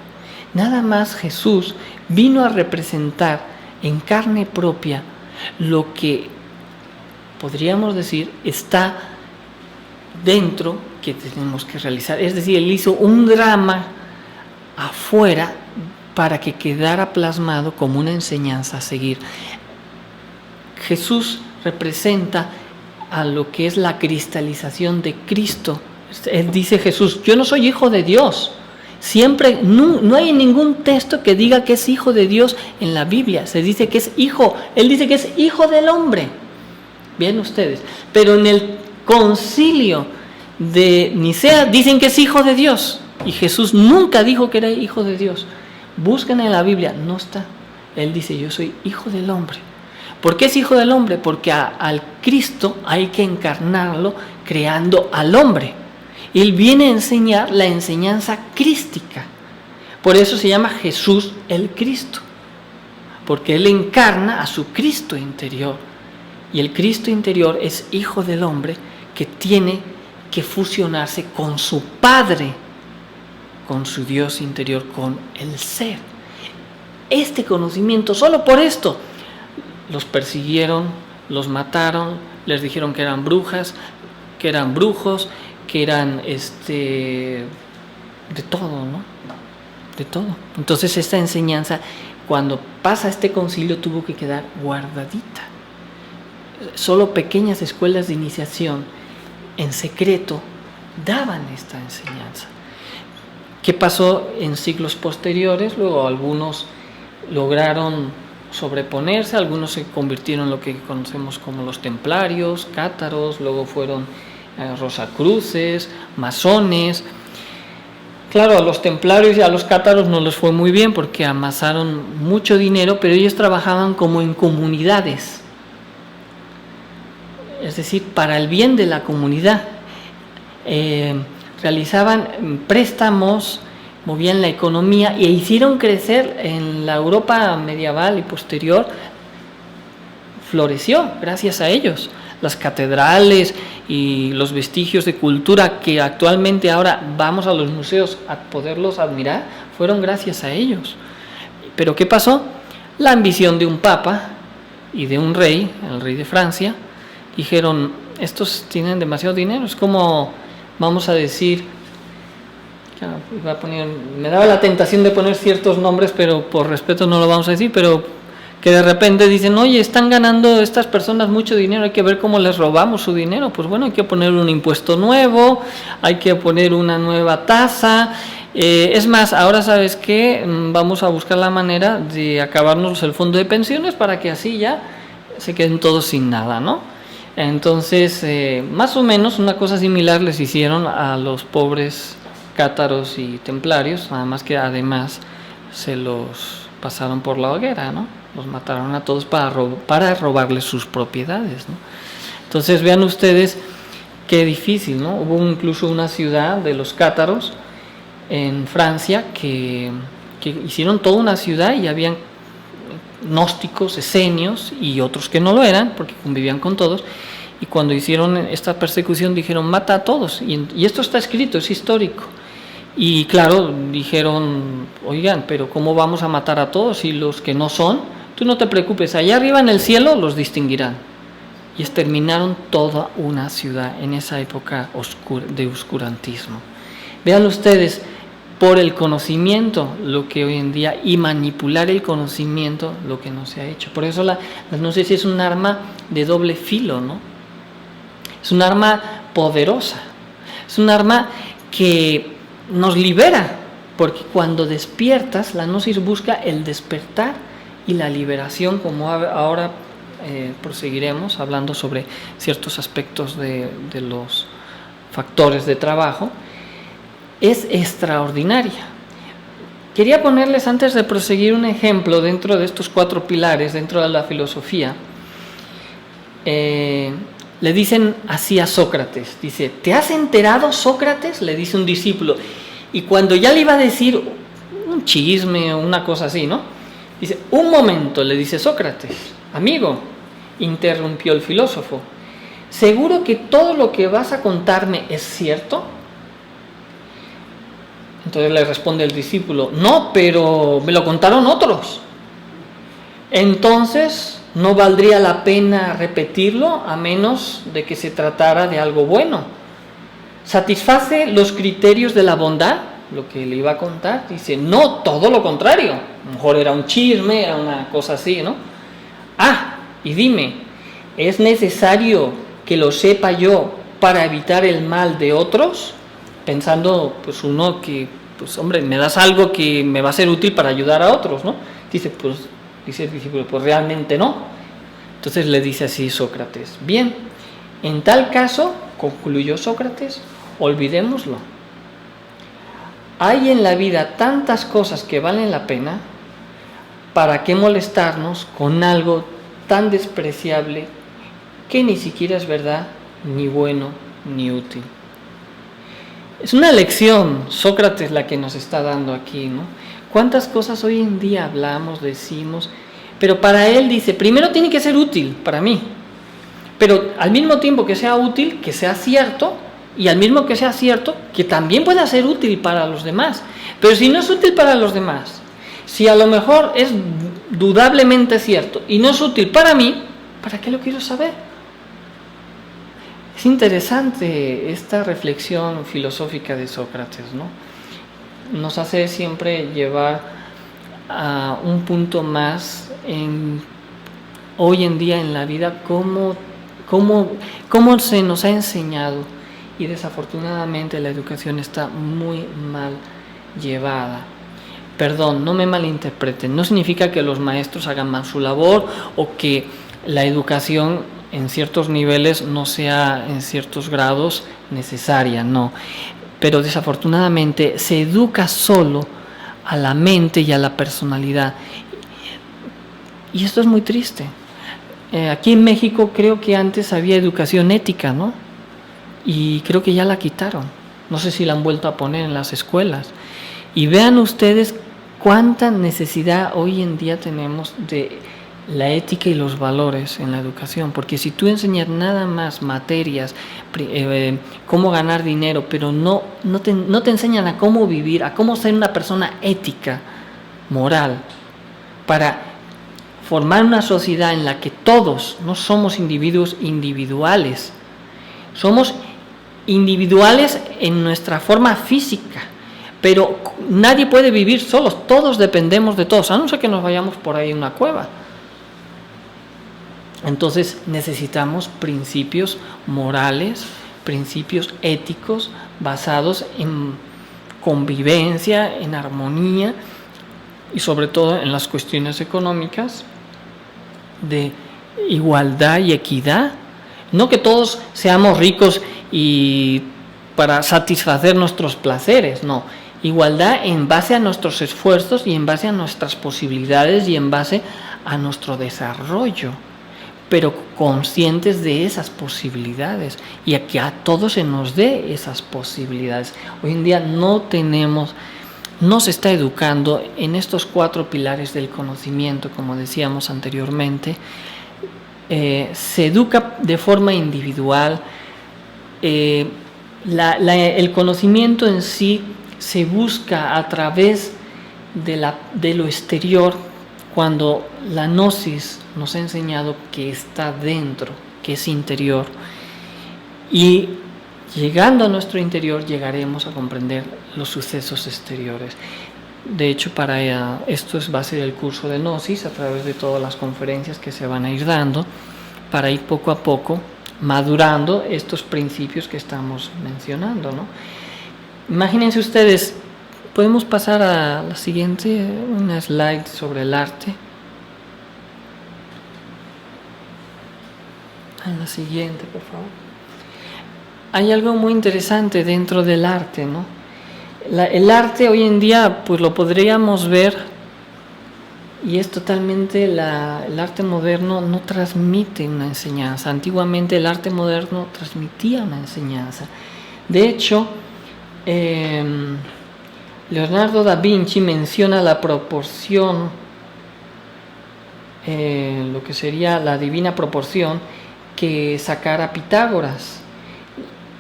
Nada más Jesús vino a representar en carne propia lo que podríamos decir está dentro, que tenemos que realizar. Es decir, él hizo un drama afuera para que quedara plasmado como una enseñanza a seguir. Jesús representa a lo que es la cristalización de Cristo. Él dice Jesús, yo no soy hijo de Dios. Siempre, no hay ningún texto que diga que es hijo de Dios en la Biblia. Se dice que es hijo, él dice que es hijo del hombre. Bien ustedes, pero en el concilio de Nicea dicen que es hijo de Dios, y Jesús nunca dijo que era hijo de Dios. Busquen en la Biblia, no está. Él dice, yo soy hijo del hombre. ¿Por qué es hijo del hombre? Porque al Cristo hay que encarnarlo creando al hombre. Él viene a enseñar la enseñanza crística. Por eso se llama Jesús el Cristo, porque Él encarna a su Cristo interior. Y el Cristo interior es hijo del hombre que tiene que fusionarse con su Padre, con su Dios interior, con el ser. Este conocimiento, solo por esto, los persiguieron, los mataron, les dijeron que eran brujas, que eran brujos, que eran de todo, ¿no? De todo. Entonces esta enseñanza, cuando pasa este concilio, tuvo que quedar guardadita. Solo pequeñas escuelas de iniciación en secreto daban esta enseñanza. ¿Qué pasó en siglos posteriores? Luego algunos lograron sobreponerse, algunos se convirtieron en lo que conocemos como los templarios, cátaros, luego fueron rosacruces, masones. Claro, a los templarios y a los cátaros no les fue muy bien porque amasaron mucho dinero, pero ellos trabajaban como en comunidades, es decir, para el bien de la comunidad. Realizaban préstamos, movían la economía e hicieron crecer en la Europa medieval y posterior, floreció gracias a ellos. Las catedrales y los vestigios de cultura que actualmente ahora vamos a los museos a poderlos admirar, fueron gracias a ellos. Pero ¿qué pasó? La ambición de un papa y de un rey, el rey de Francia, dijeron, estos tienen demasiado dinero, es como, vamos a decir, me daba la tentación de poner ciertos nombres, pero por respeto no lo vamos a decir, pero que de repente dicen, oye, están ganando estas personas mucho dinero, hay que ver cómo les robamos su dinero. Pues bueno, hay que poner un impuesto nuevo, hay que poner una nueva tasa. Es más, ahora ¿sabes qué? Vamos a buscar la manera de acabarnos el fondo de pensiones para que así ya se queden todos sin nada, ¿no? Entonces, más o menos una cosa similar les hicieron a los pobres cátaros y templarios, nada más que además se los pasaron por la hoguera, ¿no? Los mataron a todos para robarles sus propiedades, ¿no? Entonces vean ustedes qué difícil, ¿no? Hubo incluso una ciudad de los cátaros en Francia que hicieron toda una ciudad y habían gnósticos, esenios y otros que no lo eran porque convivían con todos, y cuando hicieron esta persecución dijeron mata a todos, y esto está escrito, es histórico. Y claro, dijeron, oigan, pero ¿cómo vamos a matar a todos? Y los que no son, tú no te preocupes, allá arriba en el cielo los distinguirán. Y exterminaron toda una ciudad en esa época de oscurantismo. Vean ustedes, por el conocimiento lo que hoy en día, y manipular el conocimiento lo que no se ha hecho. Por eso la gnosis es un arma de doble filo, ¿no? Es un arma poderosa, es un arma que nos libera, porque cuando despiertas, la gnosis busca el despertar y la liberación, como ahora proseguiremos hablando sobre ciertos aspectos de los factores de trabajo. Es extraordinaria. Quería ponerles, antes de proseguir, un ejemplo dentro de estos 4 pilares, dentro de la filosofía. Le dicen así a Sócrates, dice: ¿te has enterado, Sócrates?, le dice un discípulo, y cuando ya le iba a decir un chisme o una cosa así, ¿no? Dice: un momento, le dice Sócrates. Amigo, interrumpió el filósofo, ¿seguro que todo lo que vas a contarme es cierto? Entonces le responde el discípulo: no, pero me lo contaron otros. Entonces no valdría la pena repetirlo, a menos de que se tratara de algo bueno. ¿Satisface los criterios de la bondad lo que le iba a contar? Dice: no, todo lo contrario. A lo mejor era un chisme, era una cosa así, ¿no? Ah, y dime, ¿es necesario que lo sepa yo para evitar el mal de otros? Pensando, pues uno que, pues hombre, me das algo que me va a ser útil para ayudar a otros, ¿no? Dice el discípulo: pues realmente no. Entonces le dice así Sócrates: bien, en tal caso, concluyó Sócrates, olvidémoslo. Hay en la vida tantas cosas que valen la pena, ¿para qué molestarnos con algo tan despreciable que ni siquiera es verdad, ni bueno, ni útil? Es una lección, Sócrates, la que nos está dando aquí, ¿no? ¿Cuántas cosas hoy en día hablamos, decimos? Pero para él dice, primero tiene que ser útil para mí, pero al mismo tiempo que sea útil, que sea cierto, y al mismo que sea cierto, que también pueda ser útil para los demás. Pero si no es útil para los demás, si a lo mejor es dudablemente cierto y no es útil para mí, ¿para qué lo quiero saber? Es interesante esta reflexión filosófica de Sócrates, ¿no? Nos hace siempre llevar a un punto más hoy en día en la vida, cómo se nos ha enseñado, y desafortunadamente la educación está muy mal llevada. Perdón, no me malinterpreten, no significa que los maestros hagan mal su labor o que la educación en ciertos niveles no sea en ciertos grados necesaria, no. Pero desafortunadamente se educa solo a la mente y a la personalidad. Y esto es muy triste. Aquí en México creo que antes había educación ética, ¿no? Y creo que ya la quitaron. No sé si la han vuelto a poner en las escuelas. Y vean ustedes cuánta necesidad hoy en día tenemos de la ética y los valores en la educación, porque si tú enseñas nada más materias, cómo ganar dinero, pero no te enseñan a cómo vivir, a cómo ser una persona ética, moral, para formar una sociedad en la que todos no somos individuos individuales, somos individuales en nuestra forma física, pero nadie puede vivir solos, todos dependemos de todos, a no ser que nos vayamos por ahí en una cueva. Entonces necesitamos principios morales, principios éticos basados en convivencia, en armonía y sobre todo en las cuestiones económicas de igualdad y equidad. No que todos seamos ricos y para satisfacer nuestros placeres, no. Igualdad en base a nuestros esfuerzos y en base a nuestras posibilidades y en base a nuestro desarrollo, pero conscientes de esas posibilidades y a que a todos se nos dé esas posibilidades. Hoy en día no se está educando en estos 4 pilares del conocimiento, como decíamos anteriormente. Se educa de forma individual. El conocimiento en sí se busca a través de lo exterior, cuando la gnosis nos ha enseñado que está dentro, que es interior. Y llegando a nuestro interior, llegaremos a comprender los sucesos exteriores. De hecho, para esto va a ser el curso de Gnosis, a través de todas las conferencias que se van a ir dando, para ir poco a poco madurando estos principios que estamos mencionando, ¿no? Imagínense ustedes, podemos pasar a la siguiente, una slide sobre el arte. A la siguiente, por favor. Hay algo muy interesante dentro del arte, ¿no? El arte hoy en día, pues lo podríamos ver, y es totalmente, el arte moderno no transmite una enseñanza. Antiguamente el arte moderno transmitía una enseñanza. De hecho, Leonardo da Vinci menciona la proporción, lo que sería la divina proporción que sacara Pitágoras.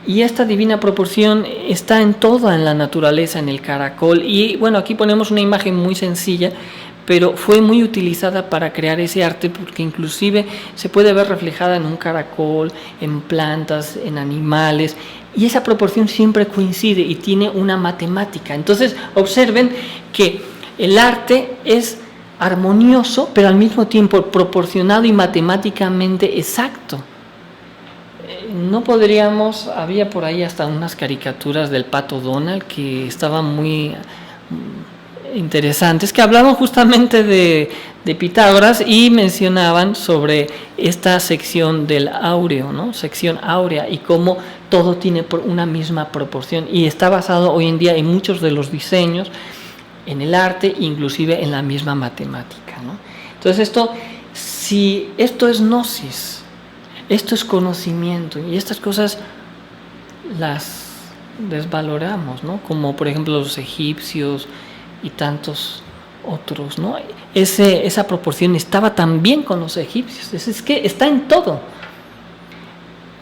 Y esta divina proporción está en toda en la naturaleza, en el caracol. Y bueno, aquí ponemos una imagen muy sencilla, pero fue muy utilizada para crear ese arte, porque inclusive se puede ver reflejada en un caracol, en plantas, en animales, y esa proporción siempre coincide y tiene una matemática. Entonces observen que el arte es armonioso, pero al mismo tiempo proporcionado y matemáticamente exacto. No podríamos, había por ahí hasta unas caricaturas del Pato Donald que estaban muy interesantes, que hablaban justamente de Pitágoras y mencionaban sobre esta sección del áureo, ¿no? Sección áurea, y cómo todo tiene una misma proporción, y está basado hoy en día en muchos de los diseños, en el arte, inclusive en la misma matemática, ¿no? Entonces esto es gnosis, esto es conocimiento, y estas cosas las desvaloramos, ¿no? Como por ejemplo los egipcios y tantos otros, ¿no? Esa proporción estaba también con los egipcios. Es que está en todo.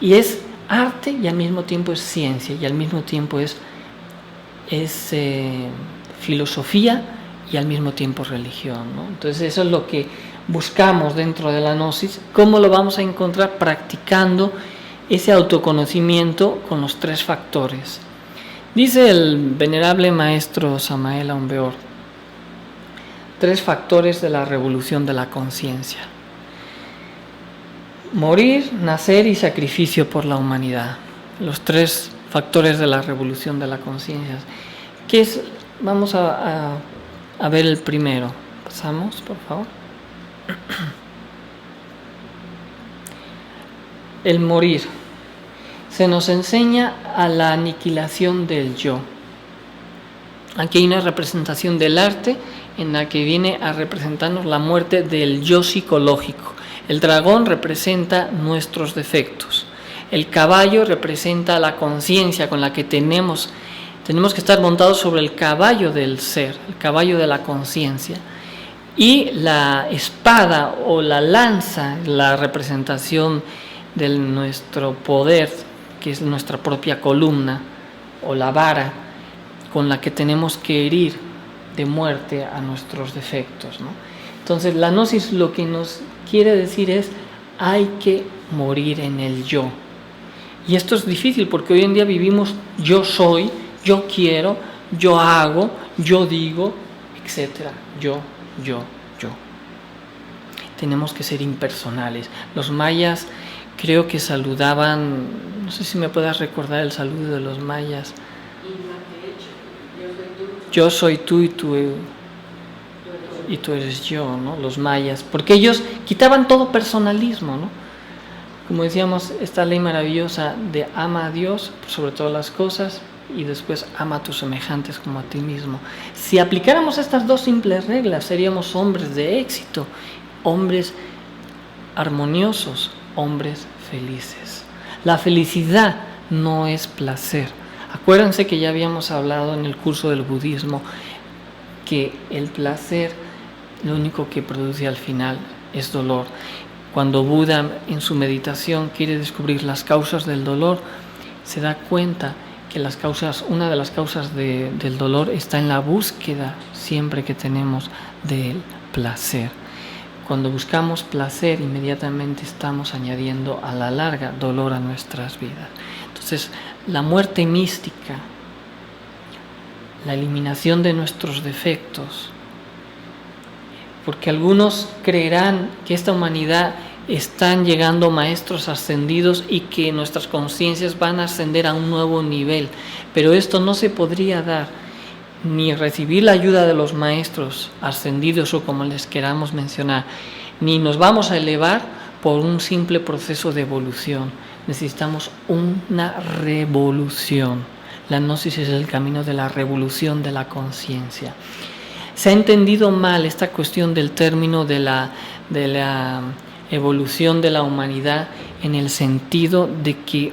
Y es arte y al mismo tiempo es ciencia, y al mismo tiempo es filosofía y al mismo tiempo religión, ¿no? Entonces eso es lo que buscamos dentro de la Gnosis. ¿Cómo lo vamos a encontrar? Practicando ese autoconocimiento con los 3 factores. Dice el venerable maestro Samael Aun Weor, 3 factores de la revolución de la conciencia: morir, nacer y sacrificio por la humanidad. Los 3 factores de la revolución de la conciencia. ¿Qué es? Vamos a ver el primero. Pasamos, por favor. El morir. Se nos enseña a la aniquilación del yo. Aquí hay una representación del arte en la que viene a representarnos la muerte del yo psicológico. El dragón representa nuestros defectos. El caballo representa la conciencia con la que tenemos que estar montados sobre el caballo del ser, el caballo de la conciencia. Y la espada o la lanza, la representación de nuestro poder, que es nuestra propia columna, o la vara con la que tenemos que herir de muerte a nuestros defectos, ¿no? Entonces la gnosis lo que nos quiere decir es: hay que morir en el yo. Y esto es difícil porque hoy en día vivimos yo soy, yo quiero, yo hago, yo digo, etcétera. Yo. Tenemos que ser impersonales. Los mayas creo que saludaban, no sé si me puedas recordar el saludo de los mayas. Yo soy tú y tú eres yo, ¿no? Los mayas, porque ellos quitaban todo personalismo, ¿no? Como decíamos, esta ley maravillosa de ama a Dios por sobre todas las cosas y después ama a tus semejantes como a ti mismo. Si aplicáramos estas 2 simples reglas, seríamos hombres de éxito, hombres armoniosos, hombres felices. La felicidad no es placer. Acuérdense que ya habíamos hablado en el curso del budismo que el placer lo único que produce al final es dolor. Cuando Buda en su meditación quiere descubrir las causas del dolor, se da cuenta que una de las causas del dolor está en la búsqueda siempre que tenemos del placer. Cuando buscamos placer, inmediatamente estamos añadiendo a la larga dolor a nuestras vidas. Entonces Entonces, la muerte mística, la eliminación de nuestros defectos, porque algunos creerán que esta humanidad están llegando maestros ascendidos y que nuestras conciencias van a ascender a un nuevo nivel, pero esto no se podría dar ni recibir la ayuda de los maestros ascendidos o como les queramos mencionar, ni nos vamos a elevar por un simple proceso de evolución. Necesitamos una revolución. La gnosis es el camino de la revolución de la conciencia. Se ha entendido mal esta cuestión del término de la evolución de la humanidad en el sentido de que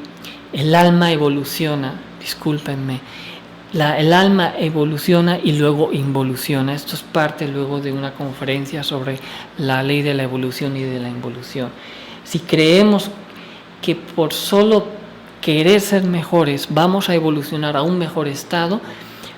el alma evoluciona, discúlpenme, el alma evoluciona y luego involuciona. Esto es parte luego de una conferencia sobre la ley de la evolución y de la involución. Si creemos que por solo querer ser mejores vamos a evolucionar a un mejor estado,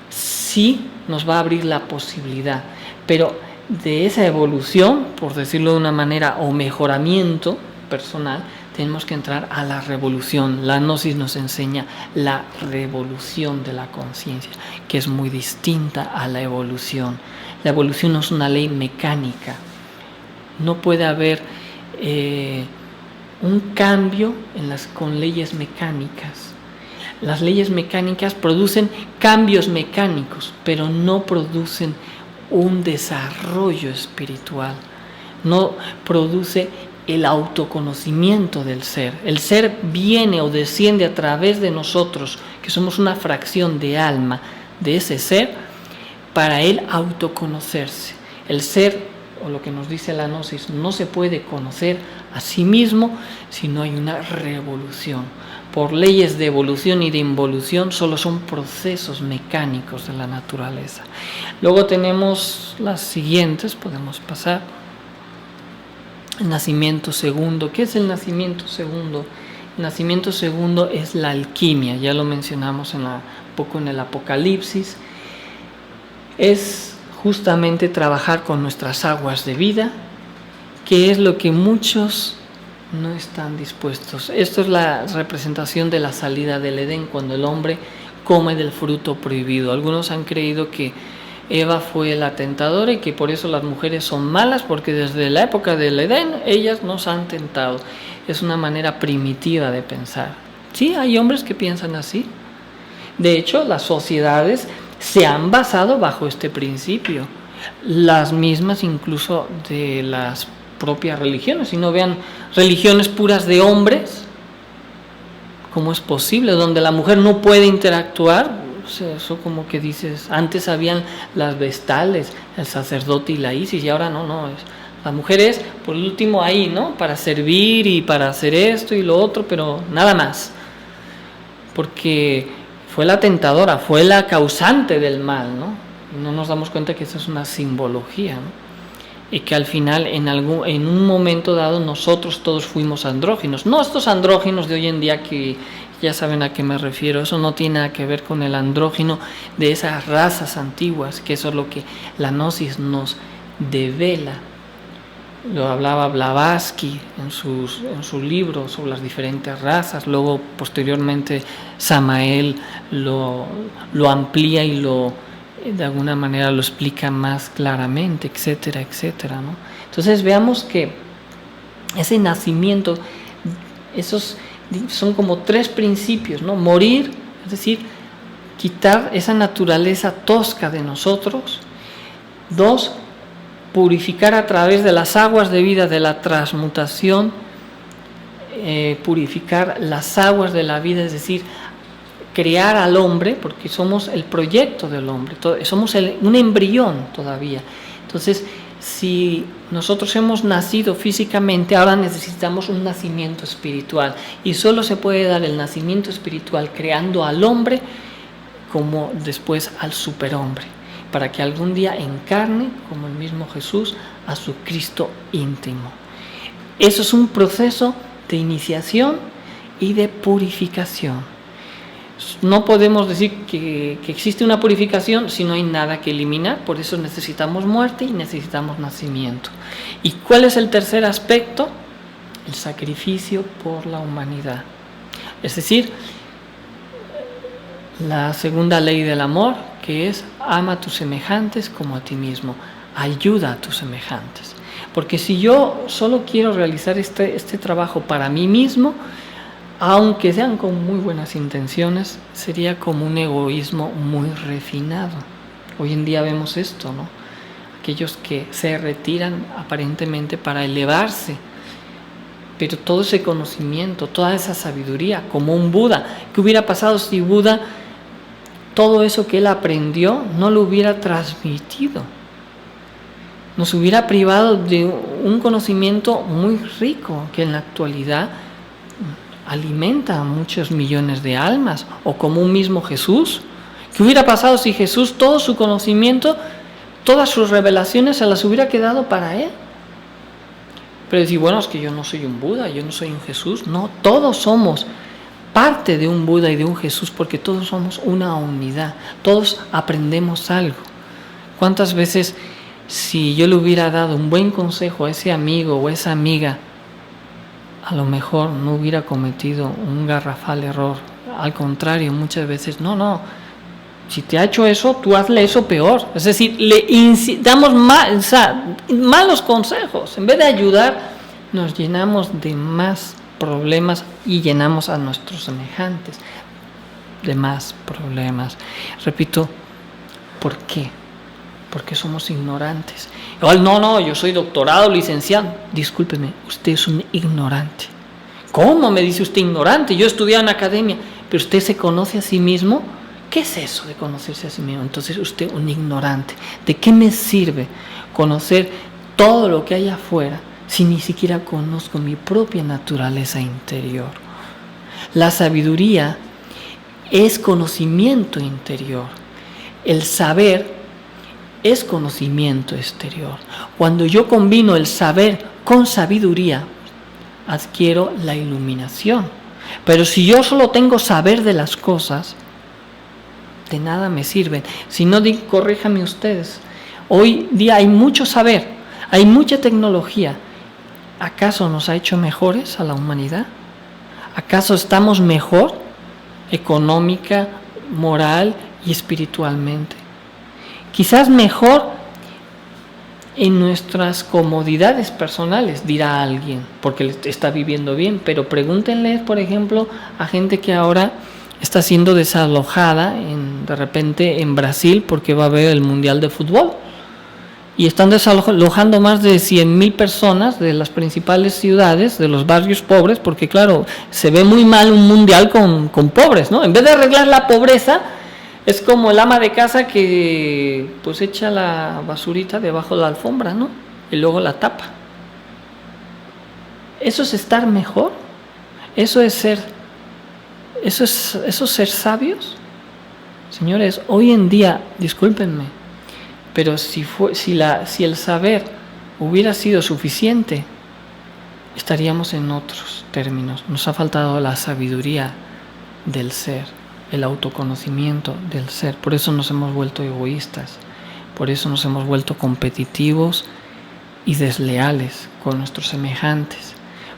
sí nos va a abrir la posibilidad, pero de esa evolución, por decirlo de una manera, o mejoramiento personal, tenemos que entrar a la revolución. La gnosis nos enseña la revolución de la conciencia, que es muy distinta a la evolución. La evolución no es una ley mecánica. No puede haber un cambio con leyes mecánicas. Las leyes mecánicas producen cambios mecánicos, pero no producen un desarrollo espiritual. No produce el autoconocimiento del ser. El ser viene o desciende a través de nosotros, que somos una fracción de alma de ese ser, para él autoconocerse. El ser, o lo que nos dice la gnosis, no se puede conocer a sí mismo si no hay una revolución. Por leyes de evolución y de involución solo son procesos mecánicos de la naturaleza. Luego tenemos las siguientes, podemos pasar. El nacimiento segundo. ¿Qué es el nacimiento segundo? El nacimiento segundo es la alquimia, ya lo mencionamos un poco en el Apocalipsis. Es justamente trabajar con nuestras aguas de vida, que es lo que muchos no están dispuestos. Esto es la representación de la salida del Edén, cuando el hombre come del fruto prohibido. Algunos han creído que Eva fue la tentadora y que por eso las mujeres son malas, porque desde la época del Edén ellas nos han tentado. Es una manera primitiva de pensar. Sí, hay hombres que piensan así. De hecho, las sociedades se han basado bajo este principio. Las mismas incluso de las propias religiones. Si no, vean religiones puras de hombres, ¿cómo es posible? Donde la mujer no puede interactuar. O sea, eso como que dices, antes habían las vestales, el sacerdote y la Isis, y ahora no, la mujer es por último ahí, ¿no? Para servir y para hacer esto y lo otro, pero nada más. Porque fue la tentadora, fue la causante del mal, ¿no? No nos damos cuenta que eso es una simbología, ¿no? Y que al final, en un momento dado, nosotros todos fuimos andróginos. No estos andróginos de hoy en día que ya saben a qué me refiero. Eso no tiene nada que ver con el andrógino de esas razas antiguas, que eso es lo que la gnosis nos devela. Lo hablaba Blavatsky en su libro sobre las diferentes razas. Luego, posteriormente, Samael lo amplía y de alguna manera lo explica más claramente, etcétera, etcétera, ¿no? Entonces veamos que ese nacimiento, esos son como tres principios, ¿no? Morir, es decir, quitar esa naturaleza tosca de nosotros. 2, purificar a través de las aguas de vida de la transmutación, purificar las aguas de la vida, es decir, crear al hombre, porque somos el proyecto del hombre, somos un embrión todavía. Entonces, si nosotros hemos nacido físicamente, ahora necesitamos un nacimiento espiritual, y solo se puede dar el nacimiento espiritual creando al hombre como después al superhombre, para que algún día encarne, como el mismo Jesús, a su Cristo íntimo. Eso es un proceso de iniciación y de purificación. No podemos decir que existe una purificación si no hay nada que eliminar. Por eso necesitamos muerte y necesitamos nacimiento. ¿Y cuál es el tercer aspecto? El sacrificio por la humanidad. Es decir, la segunda ley del amor, que es ama a tus semejantes como a ti mismo, ayuda a tus semejantes. Porque si yo solo quiero realizar este trabajo para mí mismo, aunque sean con muy buenas intenciones, sería como un egoísmo muy refinado. Hoy en día vemos esto, ¿no? Aquellos que se retiran aparentemente para elevarse, pero todo ese conocimiento, toda esa sabiduría, como un Buda, ¿qué hubiera pasado si Buda, todo eso que él aprendió, no lo hubiera transmitido? Nos hubiera privado de un conocimiento muy rico que en la actualidad alimenta a muchos millones de almas, o como un mismo Jesús. ¿Qué hubiera pasado si Jesús, todo su conocimiento, todas sus revelaciones se las hubiera quedado para él? Pero decir, bueno, es que yo no soy un Buda, yo no soy un Jesús. No, todos somos parte de un Buda y de un Jesús, porque todos somos una unidad, todos aprendemos algo. ¿Cuántas veces, si yo le hubiera dado un buen consejo a ese amigo o a esa amiga, a lo mejor no hubiera cometido un garrafal error? Al contrario, muchas veces, no, si te ha hecho eso, tú hazle eso peor. Es decir, le damos malos consejos. En vez de ayudar, nos llenamos de más problemas y llenamos a nuestros semejantes de más problemas. Repito, ¿por qué? Porque somos ignorantes. No, yo soy doctorado, licenciado. Discúlpeme, usted es un ignorante. ¿Cómo me dice usted ignorante? Yo he estudiado en academia, pero usted se conoce a sí mismo. ¿Qué es eso de conocerse a sí mismo? Entonces usted un ignorante. ¿De qué me sirve conocer todo lo que hay afuera si ni siquiera conozco mi propia naturaleza interior? La sabiduría es conocimiento interior. El saber es conocimiento exterior. Cuando yo combino el saber con sabiduría, adquiero la iluminación. Pero si yo solo tengo saber de las cosas, de nada me sirven. Si no, corríjame ustedes. Hoy día hay mucho saber, hay mucha tecnología. ¿Acaso nos ha hecho mejores a la humanidad? ¿Acaso estamos mejor económica, moral y espiritualmente? Quizás mejor en nuestras comodidades personales, dirá alguien, porque está viviendo bien, pero pregúntenle, por ejemplo, a gente que ahora está siendo desalojada de repente en Brasil porque va a haber el Mundial de Fútbol. Y están desalojando más de 100.000 personas de las principales ciudades, de los barrios pobres, porque claro, se ve muy mal un mundial con pobres, ¿no? En vez de arreglar la pobreza, es como el ama de casa que pues echa la basurita debajo de la alfombra, ¿no? Y luego la tapa. ¿Eso es estar mejor? ¿Eso es ser sabios? Señores, hoy en día, discúlpenme, pero si el saber hubiera sido suficiente, estaríamos en otros términos. Nos ha faltado la sabiduría del ser, el autoconocimiento del ser. Por eso nos hemos vuelto egoístas, por eso nos hemos vuelto competitivos y desleales con nuestros semejantes.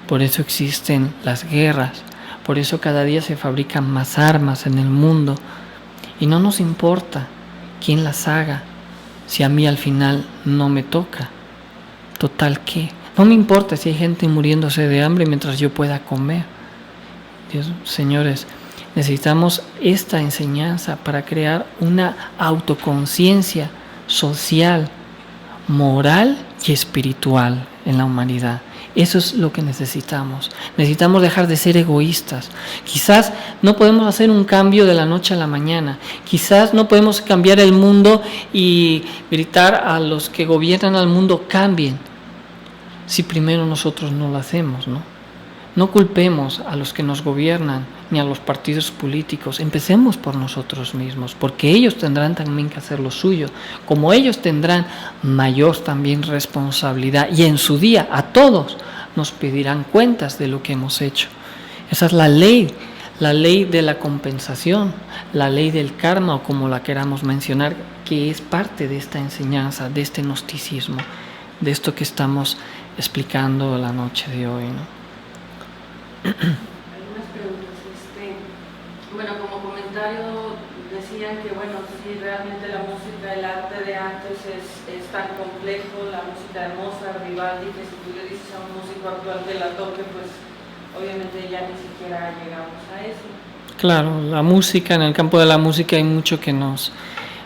Por eso existen las guerras, por eso cada día se fabrican más armas en el mundo y no nos importa quién las haga si a mí al final no me toca. Total, ¿qué? No me importa si hay gente muriéndose de hambre mientras yo pueda comer. Dios, señores, necesitamos esta enseñanza para crear una autoconciencia social, moral y espiritual en la humanidad. Eso es lo que necesitamos. Necesitamos dejar de ser egoístas. Quizás no podemos hacer un cambio de la noche a la mañana. Quizás no podemos cambiar el mundo y gritar a los que gobiernan al mundo, cambien, si primero nosotros no lo hacemos, ¿no? No culpemos a los que nos gobiernan ni a los partidos políticos. Empecemos por nosotros mismos, porque ellos tendrán también que hacer lo suyo. Como ellos tendrán mayor también responsabilidad y en su día a todos nos pedirán cuentas de lo que hemos hecho. Esa es la ley de la compensación, la ley del karma o como la queramos mencionar, que es parte de esta enseñanza, de este gnosticismo, de esto que estamos explicando la noche de hoy, ¿no? Algunas preguntas. bueno, como comentario decían que, bueno, sí, realmente la música, el arte de antes es tan complejo, la música de Mozart, Vivaldi, que si tú le dices a un músico actual que la toque, pues obviamente ya ni siquiera llegamos a eso. Claro, la música, en el campo de la música hay mucho que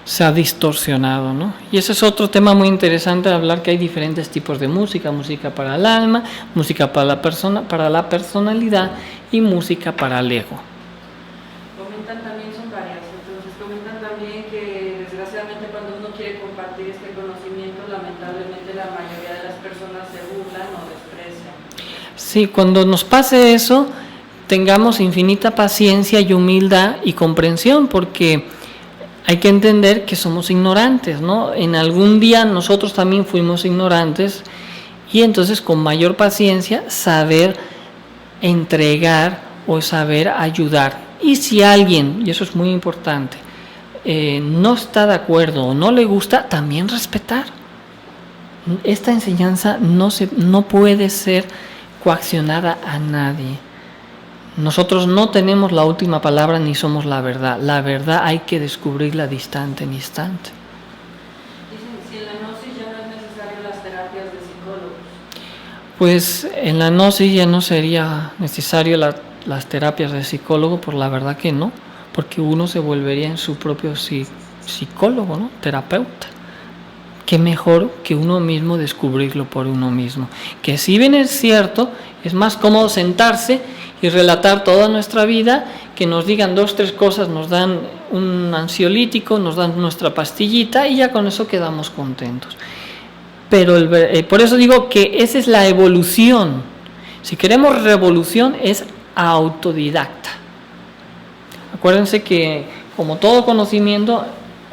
se ha distorsionado, ¿no? Y ese es otro tema muy interesante de hablar, que hay diferentes tipos de música: música para el alma, música para la persona, para la personalidad, y música para el ego. Comentan también, son varias, entonces comentan también que desgraciadamente cuando uno quiere compartir este conocimiento, lamentablemente la mayoría de las personas se burlan o desprecian. Sí, cuando nos pase eso, tengamos infinita paciencia y humildad y comprensión, porque hay que entender que somos ignorantes, ¿no? En algún día nosotros también fuimos ignorantes, y entonces con mayor paciencia saber entregar o saber ayudar. Y si alguien, y eso es muy importante, no está de acuerdo o no le gusta, también respetar. Esta enseñanza no puede ser coaccionada a nadie. Nosotros no tenemos la última palabra ni somos la verdad. La verdad hay que descubrirla de instante en instante. Dicen que si en la gnosis ya no es necesario las terapias de psicólogos. Pues en la gnosis ya no sería necesario las terapias de psicólogo, por la verdad que no, porque uno se volvería en su propio psicólogo, ¿no? Terapeuta. Qué mejor que uno mismo descubrirlo por uno mismo. Que si bien es cierto, es más cómodo sentarse y relatar toda nuestra vida, que nos digan 2, 3 cosas, nos dan un ansiolítico, nos dan nuestra pastillita y ya con eso quedamos contentos. Pero por eso digo que esa es la evolución. Si queremos revolución, es autodidacta. Acuérdense que como todo conocimiento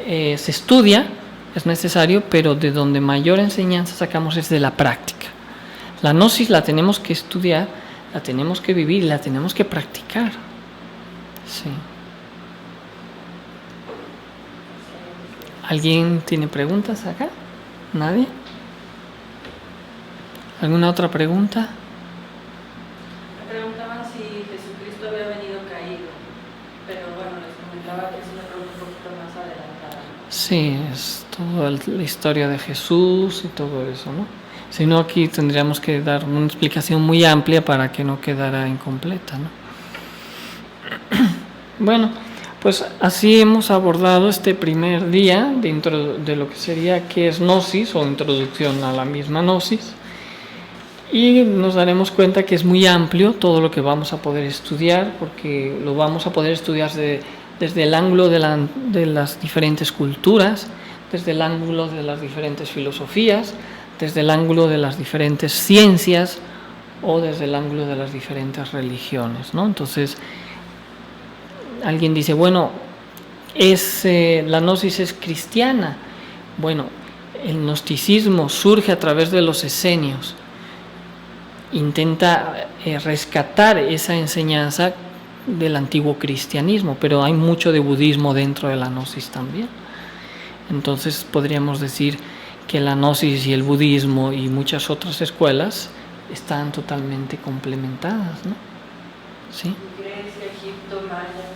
se estudia, es necesario, pero de donde mayor enseñanza sacamos es de la práctica. La gnosis la tenemos que estudiar, la tenemos que vivir, la tenemos que practicar. Sí. ¿Alguien tiene preguntas acá? ¿Nadie? ¿Alguna otra pregunta? Me preguntaban si Jesucristo había venido caído, pero bueno, les comentaba que es una pregunta un poquito más adelantada. Sí, es toda la historia de Jesús y todo eso, ¿no? Si no, aquí tendríamos que dar una explicación muy amplia para que no quedara incompleta, ¿no? Bueno, pues así hemos abordado este primer día dentro de lo que sería qué es gnosis, o introducción a la misma gnosis, y nos daremos cuenta que es muy amplio todo lo que vamos a poder estudiar, porque lo vamos a poder estudiar desde el ángulo de las diferentes culturas, desde el ángulo de las diferentes filosofías, desde el ángulo de las diferentes ciencias o desde el ángulo de las diferentes religiones, ¿no? Entonces, alguien dice, bueno, la gnosis es cristiana. Bueno, el gnosticismo surge a través de los esenios. Intenta rescatar esa enseñanza del antiguo cristianismo, pero hay mucho de budismo dentro de la gnosis también. Entonces podríamos decir que la gnosis y el budismo y muchas otras escuelas están totalmente complementadas, ¿no? ¿Sí? Grecia, Egipto, mayas,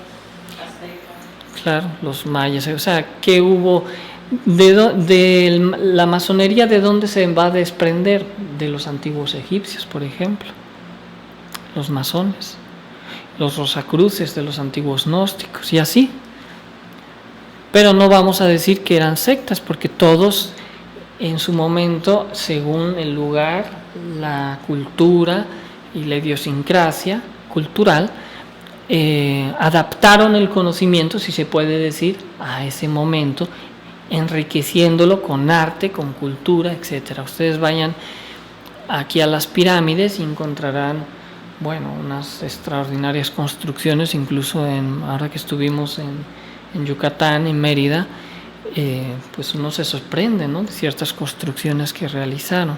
aztecas. Claro, los mayas, o sea, ¿qué hubo? De la masonería, ¿de dónde se va a desprender? De los antiguos egipcios, por ejemplo, los masones, los rosacruces de los antiguos gnósticos, y así. Pero no vamos a decir que eran sectas, porque todos en su momento, según el lugar, la cultura y la idiosincrasia cultural, adaptaron el conocimiento, si se puede decir, a ese momento, enriqueciéndolo con arte, con cultura, etcétera. Ustedes vayan aquí a las pirámides y encontrarán, bueno, unas extraordinarias construcciones, incluso ahora que estuvimos en Yucatán, en Mérida, pues uno se sorprende, ¿no?, de ciertas construcciones que realizaron.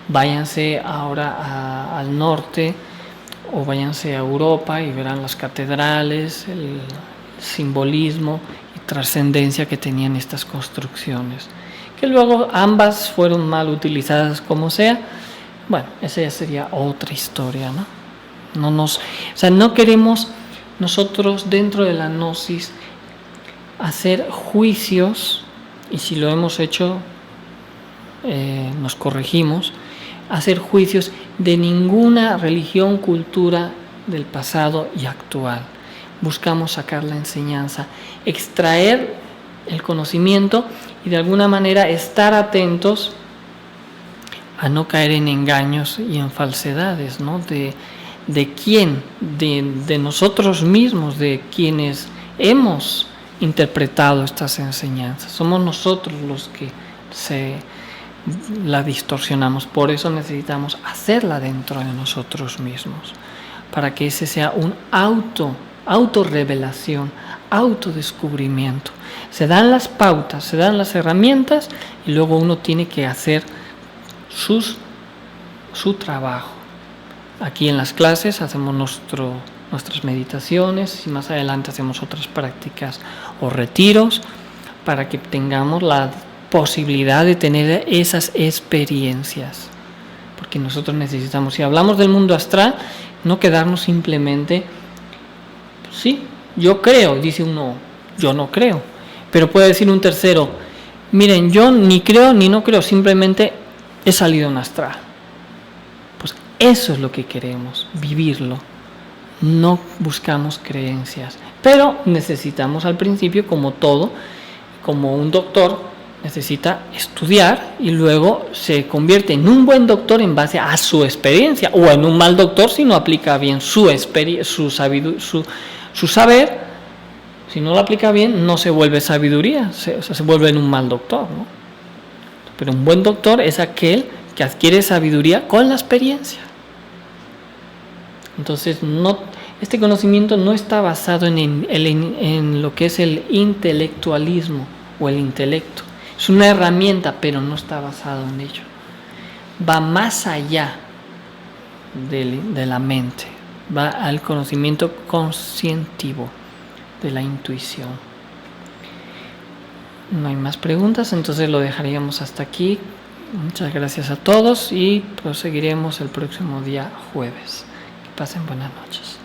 Váyanse ahora al norte o váyanse a Europa y verán las catedrales, el simbolismo y trascendencia que tenían estas construcciones, que luego ambas fueron mal utilizadas como sea. Bueno, esa ya sería otra historia, ¿no? O sea, no queremos nosotros dentro de la gnosis hacer juicios, y si lo hemos hecho nos corregimos, hacer juicios de ninguna religión, cultura del pasado y actual. Buscamos sacar la enseñanza, extraer el conocimiento y de alguna manera estar atentos a no caer en engaños y en falsedades, ¿no? ¿De quién? De nosotros mismos, de quienes hemos interpretado estas enseñanzas. Somos nosotros los que la distorsionamos. Por eso necesitamos hacerla dentro de nosotros mismos, para que ese sea un autorrevelación, autodescubrimiento. Se dan las pautas, se dan las herramientas y luego uno tiene que hacer su trabajo. Aquí en las clases hacemos nuestras meditaciones y más adelante hacemos otras prácticas o retiros para que tengamos la posibilidad de tener esas experiencias. Porque nosotros necesitamos, si hablamos del mundo astral, no quedarnos simplemente, sí, yo creo, dice uno, yo no creo. Pero puede decir un tercero, miren, yo ni creo ni no creo, simplemente he salido en astral. Pues eso es lo que queremos, vivirlo. No buscamos creencias, pero necesitamos al principio, como todo, como un doctor necesita estudiar y luego se convierte en un buen doctor en base a su experiencia, o en un mal doctor si no aplica bien su saber. Si no lo aplica bien, no se vuelve sabiduría, se vuelve en un mal doctor, ¿no? Pero un buen doctor es aquel que adquiere sabiduría con la experiencia. Entonces, este conocimiento no está basado en lo que es el intelectualismo o el intelecto. Es una herramienta, pero no está basado en ello. Va más allá de la mente, va al conocimiento conscientivo de la intuición. No hay más preguntas, entonces lo dejaríamos hasta aquí. Muchas gracias a todos y proseguiremos el próximo día jueves. Que pasen buenas noches.